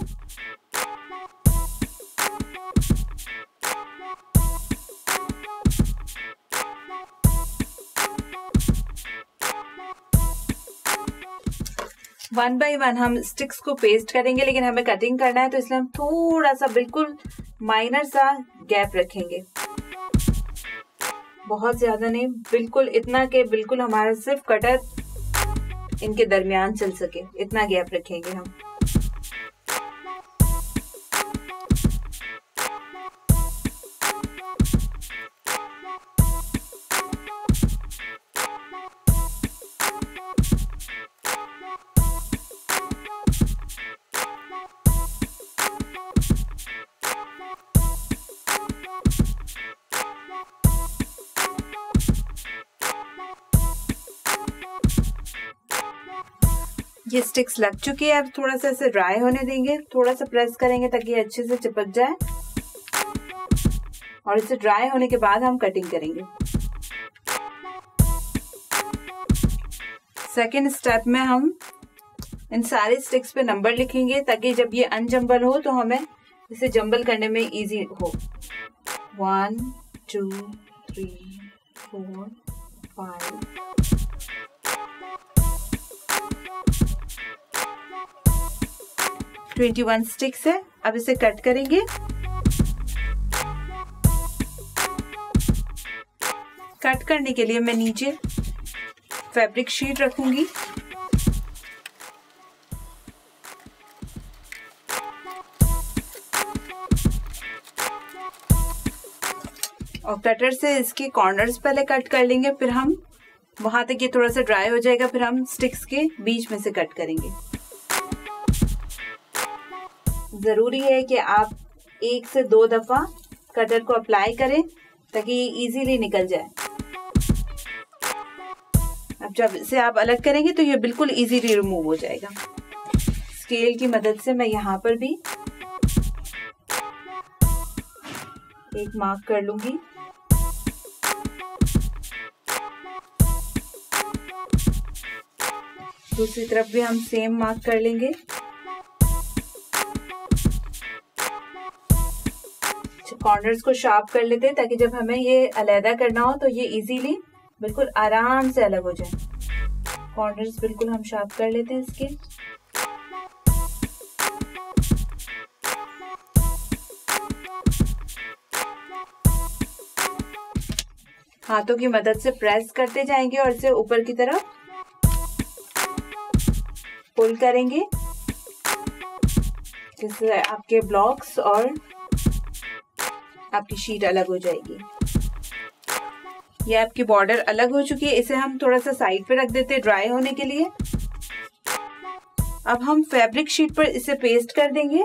वन बाय वन हम स्टिक्स को पेस्ट करेंगे, लेकिन हमें कटिंग करना है तो इसलिए हम थोड़ा सा बिल्कुल माइनर सा गैप रखेंगे। बहुत ज्यादा नहीं, बिल्कुल इतना कि बिल्कुल हमारा सिर्फ कटर इनके दरमियान चल सके, इतना गैप रखेंगे हम। ये स्टिक्स लग चुकी है। अब थोड़ा सा इसे ड्राई होने देंगे, थोड़ा सा प्रेस करेंगे ताकि ये अच्छे से चिपक जाए और इसे ड्राई होने के बाद हम कटिंग करेंगे। सेकेंड स्टेप में हम इन सारे स्टिक्स पे नंबर लिखेंगे ताकि जब ये अनजम्बल हो तो हमें इसे जम्बल करने में इजी हो। 1 2 3 4 5 21 स्टिक्स है। अब इसे कट करेंगे। कट करने के लिए मैं नीचे फैब्रिक शीट रखूंगी। और कटर से इसके कॉर्नर्स पहले कट कर लेंगे, फिर हम वहां तक ये थोड़ा सा ड्राई हो जाएगा, फिर हम स्टिक्स के बीच में से कट करेंगे। जरूरी है कि आप 1 से 2 दफा कटर को अप्लाई करें ताकि ये इजीली निकल जाए। अब जब इसे आप अलग करेंगे तो ये बिल्कुल इजीली रिमूव हो जाएगा। स्केल की मदद से मैं यहाँ पर भी एक मार्क कर लूंगी। दूसरी तरफ भी हम सेम मार्क कर लेंगे। कॉर्नर्स को शार्प कर लेते हैं ताकि जब हमें ये अलहदा करना हो तो ये इजीली बिल्कुल आराम से अलग हो जाए। कॉर्नर्स बिल्कुल हम शार्प कर लेते हैं इसके। हाथों की मदद से प्रेस करते जाएंगे और इसे ऊपर की तरफ पुल करेंगे, जिससे आपके ब्लॉक्स और आपकी शीट अलग हो जाएगी। ये आपकी बॉर्डर अलग हो चुकी है। इसे हम थोड़ा सा साइड पे रख देते हैं ड्राई होने के लिए। अब हम फैब्रिक शीट पर इसे पेस्ट कर देंगे।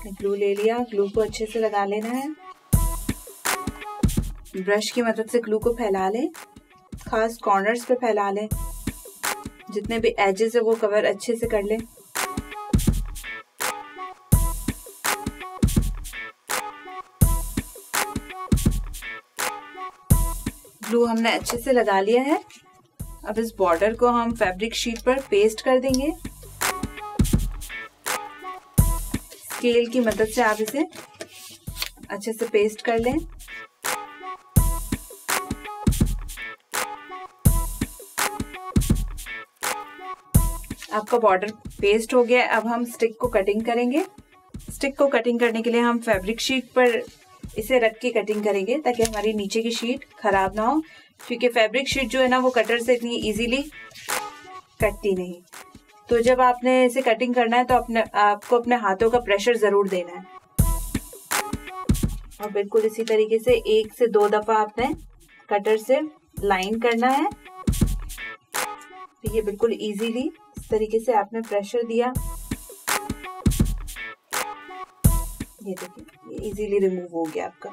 ग्लू ले लिया, ग्लू को अच्छे से लगा लेना है। ब्रश की मदद से ग्लू को फैला लें, खास कॉर्नर्स पे फैला लें। जितने भी एजेस है वो कवर अच्छे से कर लें। ग्लू हमने अच्छे से लगा लिया है। अब इस बॉर्डर को हम फैब्रिक शीट पर पेस्ट कर देंगे। स्केल की मदद से आप इसे अच्छे से पेस्ट कर लें। आपका बॉर्डर पेस्ट हो गया। अब हम स्टिक को कटिंग करेंगे। स्टिक को कटिंग करने के लिए हम फैब्रिक शीट पर इसे रख के कटिंग करेंगे ताकि हमारी नीचे की शीट खराब ना हो, क्योंकि फैब्रिक शीट जो है ना वो कटर से इतनी इजीली कटती नहीं। तो जब आपने इसे कटिंग करना है तो आपको अपने हाथों का प्रेशर जरूर देना है। और बिल्कुल इसी तरीके से 1 से 2 दफा आपने कटर से लाइन करना है। तो ये बिल्कुल इजीली इस तरीके से आपने प्रेशर दिया, ये देखिए ये इजीली रिमूव हो गया आपका।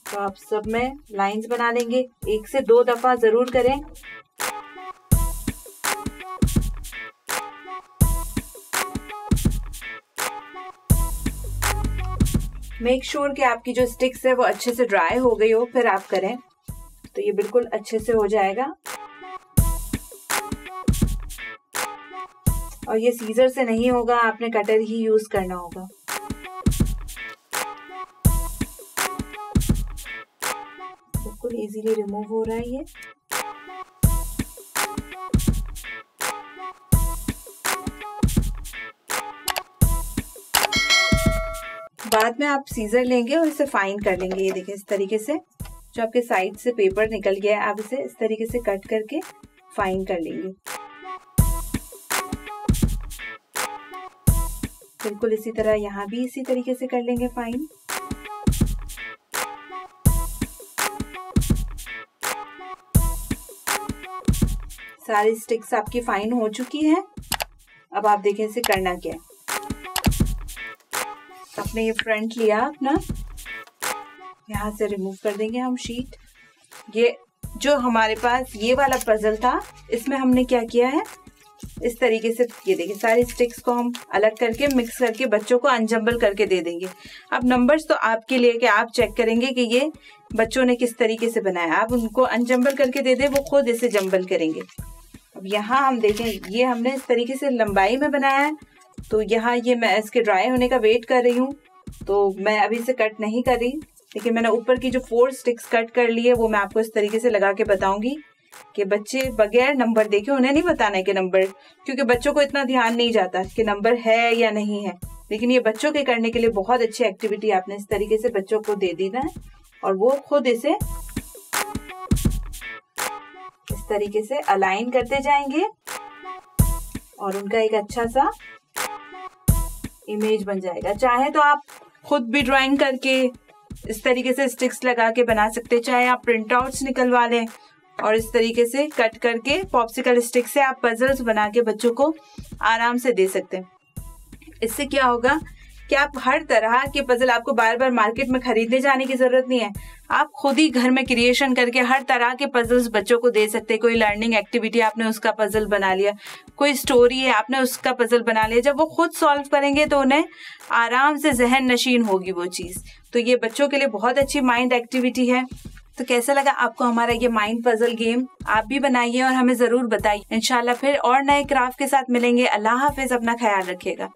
तो आप सब में लाइंस बना लेंगे। 1 से 2 दफा जरूर करें। मेक श्योर कि आपकी जो स्टिक्स है वो अच्छे से ड्राई हो गई हो, फिर आप करें तो ये बिल्कुल अच्छे से हो जाएगा। और ये सीजर से नहीं होगा, आपने कटर ही यूज करना होगा। बिल्कुल इजीली रिमूव हो रहा है ये। बाद में आप सीजर लेंगे और इसे फाइन कर लेंगे। ये देखिए इस तरीके से जो आपके साइड से पेपर निकल गया है, आप इसे इस तरीके से कट करके फाइन कर लेंगे। बिल्कुल इसी तरह यहाँ भी इसी तरीके से कर लेंगे फाइन। सारी स्टिक्स आपकी फाइन हो चुकी है। अब आप देखें इसे करना क्या है। आपने ये फ्रंट लिया अपना, यहाँ से रिमूव कर देंगे हम शीट। ये जो हमारे पास ये वाला पजल था, इसमें हमने क्या किया है, इस तरीके से ये देखिए सारी स्टिक्स को हम अलग करके मिक्स करके बच्चों को अनजम्बल करके दे देंगे। अब नंबर्स तो आपके लिए कि आप चेक करेंगे कि ये बच्चों ने किस तरीके से बनाया। आप उनको अनजम्बल करके दे दें, वो खुद इसे जम्बल करेंगे। अब यहाँ हम देखें, ये हमने इस तरीके से लंबाई में बनाया है। तो यहाँ ये मैं इसके ड्राई होने का वेट कर रही हूँ, तो मैं अभी इसे कट नहीं कर रही, लेकिन मैंने ऊपर की जो 4 स्टिक्स कट कर ली है वो मैं आपको इस तरीके से लगा के बताऊंगी कि बच्चे बगैर नंबर देखे, उन्हें नहीं बताना है कि नंबर, क्योंकि बच्चों को इतना ध्यान नहीं जाता कि नंबर है या नहीं है। लेकिन ये बच्चों के करने के लिए बहुत अच्छी एक्टिविटी आपने इस तरीके से बच्चों को दे दी ना, और वो खुद इसे इस तरीके से अलाइन करते जाएंगे और उनका एक अच्छा सा इमेज बन जाएगा। चाहे तो आप खुद भी ड्राइंग करके इस तरीके से स्टिक्स लगा के बना सकते, चाहे आप प्रिंट आउट्स निकलवा लें और इस तरीके से कट करके पॉप्सिकल स्टिक से आप पजल्स बना के बच्चों को आराम से दे सकते हैं। इससे क्या होगा कि आप हर तरह के पजल, आपको बार बार मार्केट में खरीदने जाने की जरूरत नहीं है, आप खुद ही घर में क्रिएशन करके हर तरह के पजल्स बच्चों को दे सकते हैं। कोई लर्निंग एक्टिविटी आपने उसका पजल बना लिया, कोई स्टोरी है आपने उसका पजल बना लिया, जब वो खुद सॉल्व करेंगे तो उन्हें आराम से जहन नशीन होगी वो चीज़। तो ये बच्चों के लिए बहुत अच्छी माइंड एक्टिविटी है। तो कैसा लगा आपको हमारा ये माइंड पजल गेम? आप भी बनाइए और हमें जरूर बताइए। इंशाल्लाह फिर और नए क्राफ्ट के साथ मिलेंगे। अल्लाह हाफिज, अपना ख्याल रखिएगा।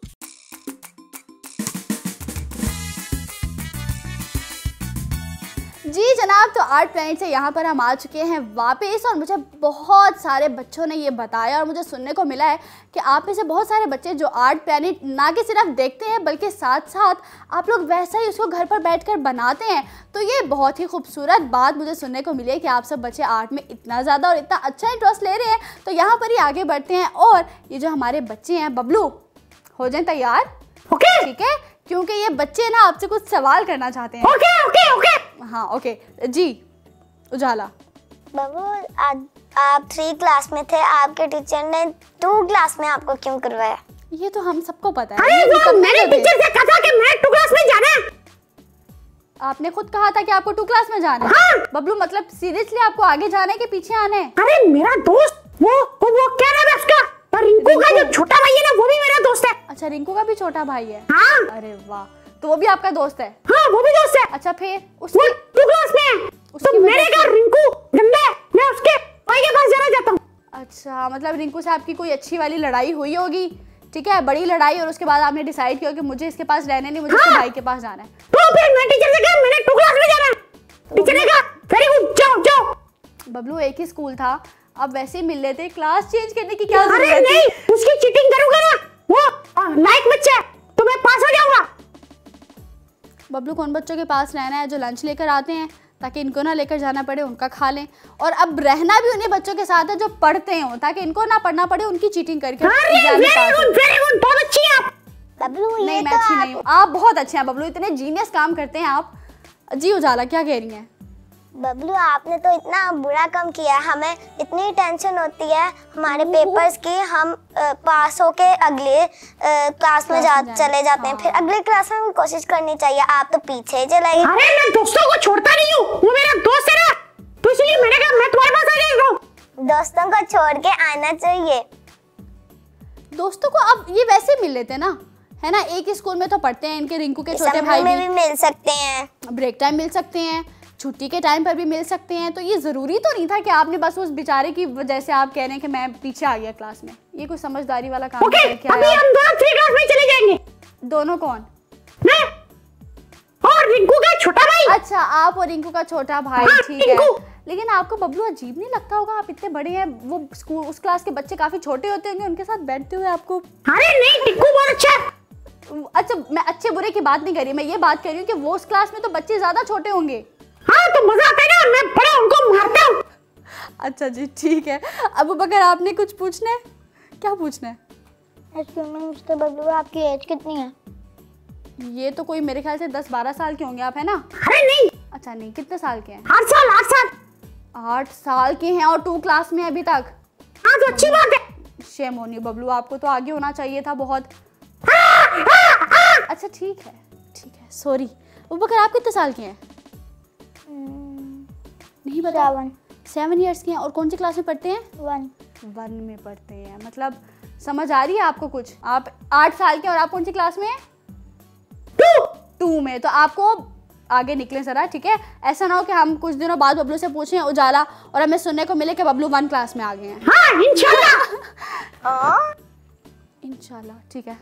जी जनाब, तो आर्ट प्लैनेट से यहाँ पर हम आ चुके हैं वापस, और मुझे बहुत सारे बच्चों ने ये बताया और मुझे सुनने को मिला है कि आप में से बहुत सारे बच्चे जो आर्ट प्लैनेट ना कि सिर्फ देखते हैं बल्कि साथ साथ आप लोग वैसा ही उसको घर पर बैठकर बनाते हैं। तो ये बहुत ही खूबसूरत बात मुझे सुनने को मिली है कि आप सब बच्चे आर्ट में इतना ज़्यादा और इतना अच्छा इंटरेस्ट ले रहे हैं। तो यहाँ पर ही आगे बढ़ते हैं और ये जो हमारे बच्चे हैं, बबलू हो जाए तैयार? ओके ठीक है, क्योंकि ये बच्चे ना आपसे कुछ सवाल करना चाहते हैं। ओके ओके ओके हाँ ओके जी। उजाला, बाबू आप 3 क्लास में थे, आपके टीचर ने 2 क्लास में आपको क्यों करवाया? ये तो हम सबको पता है। अरे ये वो करने मेरे दे। टीचर से कहा था कि मैं 2 क्लास में जाना है। आपने खुद कहा था कि आपको 2 क्लास में जाना है। हाँ। बबलू मतलब सीरियसली आपको आगे जाना है कि पीछे आना है? अरे मेरा दोस्त वो क्या नाम है उसका, रिंकू का जो छोटा भाई है ना, वो भी मेरा दोस्त है। अच्छा, रिंकू का भी छोटा भाई है? हाँ। अरे वाह, तो वो भी आपका दोस्त है? हाँ वो भी दोस्त है। अच्छा, फिर वो 2 क्लास में है, तो मेरे का रिंकू गंदा है, मैं उसके भाई के पास जाना चाहता हूँ। अच्छा, मतलब रिंकू से आपकी कोई अच्छी वाली लड़ाई हुई होगी, ठीक है, बड़ी लड़ाई, और उसके बाद आपने डिसाइड किया कि मुझे इसके पास रहने नहीं, मुझे इसके भाई के पास जाना है। तो फिर मैं टीचर से कहा मैंने 2 क्लास में जाना है। टीचर ने कहा वेरी गुड, जाओ जाओ। बबलू एक ही स्कूल था, अब वैसे ही मिल लेते, क्लास चेंज करने की क्या जरूरत अरे है? नहीं, उसकी चीटिंग करूंगा ना, वो लाइक बच्चा है, तो मैं पास हो जाऊंगा। बबलू को उन बच्चों के पास रहना है जो लंच लेकर आते हैं, ताकि इनको ना लेकर जाना पड़े, उनका खा लें। और अब रहना भी उन्हीं बच्चों के साथ है जो पढ़ते हो, ताकि इनको ना पढ़ना पड़े उनकी चीटिंग करके। वेरी गुड, बहुत अच्छी है आप। बबलू नहीं, ये मैं तो अच्छी नहीं हूँ, आप बहुत अच्छे हैं बबलू, इतने जीनियस काम करते हैं आप। जी उजाला, क्या कह रही हैं? बबलू आपने तो इतना बुरा काम किया, हमें इतनी टेंशन होती है हमारे पेपर्स की, हम पास होके अगले क्लास में चले जाते हैं, फिर अगले क्लास में कोशिश करनी चाहिए, आप तो पीछे ही चले गए। अरे मैं दोस्तों को छोड़ता नहीं हूँ, वो मेरा दोस्त है ना, तो इसलिए मैंने कहा मैं तुम्हारे पास आ जाऊंगा। दोस्तों को छोड़ के आना चाहिए। दोस्तों को अब ये वैसे मिल लेते ना, है ना, एक ही स्कूल में तो पढ़ते हैं, इनके रिंकू के छोटे भाई में भी मिल सकते हैं, ब्रेक टाइम मिल सकते हैं, छुट्टी के टाइम पर भी मिल सकते हैं। तो ये ज़रूरी तो नहीं था कि आपने बस उस बेचारे की वजह से आप कह रहे हैं कि मैं पीछे आ गया क्लास में। ये कोई समझदारी वाला काम ओके, है क्या? अभी हम दोनों 3 क्लास में चले जाएंगे। दोनों कौन? मैं और रिंकू का छोटा भाई। अच्छा, आप और रिंकू का छोटा भाई, हाँ, ठीक है। लेकिन आपको बबलू अजीब नहीं लगता होगा, आप इतने बड़े हैं, वो स्कूल उस क्लास के बच्चे काफी छोटे होते होंगे, उनके साथ बैठते हुए आपको? अरे नहीं, टिक्कू बहुत अच्छा है। अच्छा, मैं अच्छे बुरे की बात नहीं कर रही, मैं ये बात कर रही हूँ कि वो उस क्लास में तो बच्चे ज्यादा छोटे होंगे। हाँ तो मजा आता है ना, मैं बड़ा उनको मारता हूँ। अच्छा जी, ठीक है। अबू बकर, आपने कुछ पूछना है? क्या पूछना है? एक्चुअली में मिस्टर बबलू आपकी एज कितनी है? ये तो कोई मेरे ख्याल से 10-12 साल के होंगे आप, है ना? अरे नहीं। अच्छा नहीं, कितने साल के हैं? 8 साल 8 साल 8 साल के हैं और 2 क्लास में अभी तक। हाँ तो अच्छी बात है। शेम ऑन यू बबलू, आपको तो आगे होना चाहिए था बहुत। अच्छा ठीक है, सॉरी। अबू बकर, आप कितने साल के हैं? नहीं पता? 7 ईयर्स की हैं। और कौन सी क्लास में पढ़ते हैं? 1 में पढ़ते हैं। मतलब समझ आ रही है आपको कुछ? आप 8 साल के और आप कौन सी क्लास में हैं? 2 में। तो आपको आगे निकले ज़रा, ठीक है? ऐसा ना हो कि हम कुछ दिनों बाद बबलू से पूछें उजाला और हमें सुनने को मिले कि बबलू 1 क्लास में आ गए हैं। हाँ इंशाल्लाह। इंशाल्लाह, ठीक है।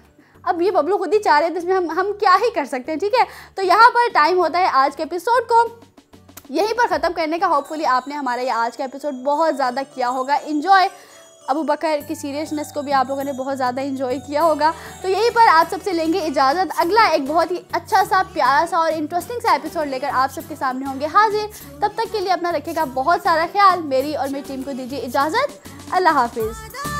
अब ये बबलू खुद ही चाह रहे थे, इसमें हम क्या ही कर सकते हैं, ठीक है? तो यहाँ पर टाइम होता है आज के एपिसोड को यहीं पर ख़त्म करने का। होपफुली आपने हमारा ये आज का एपिसोड बहुत ज़्यादा किया होगा इंजॉय। अबू बकर की सीरियसनेस को भी आप लोगों ने बहुत ज़्यादा इंजॉय किया होगा। तो यहीं पर आप सबसे लेंगे इजाज़त। अगला एक बहुत ही अच्छा सा, प्यारा सा और इंटरेस्टिंग सा एपिसोड लेकर आप सबके सामने होंगे हाजिर। तब तक के लिए अपना रखिएगा बहुत सारा ख्याल। मेरी और मेरी टीम को दीजिए इजाज़त। अल्लाह हाफिज़।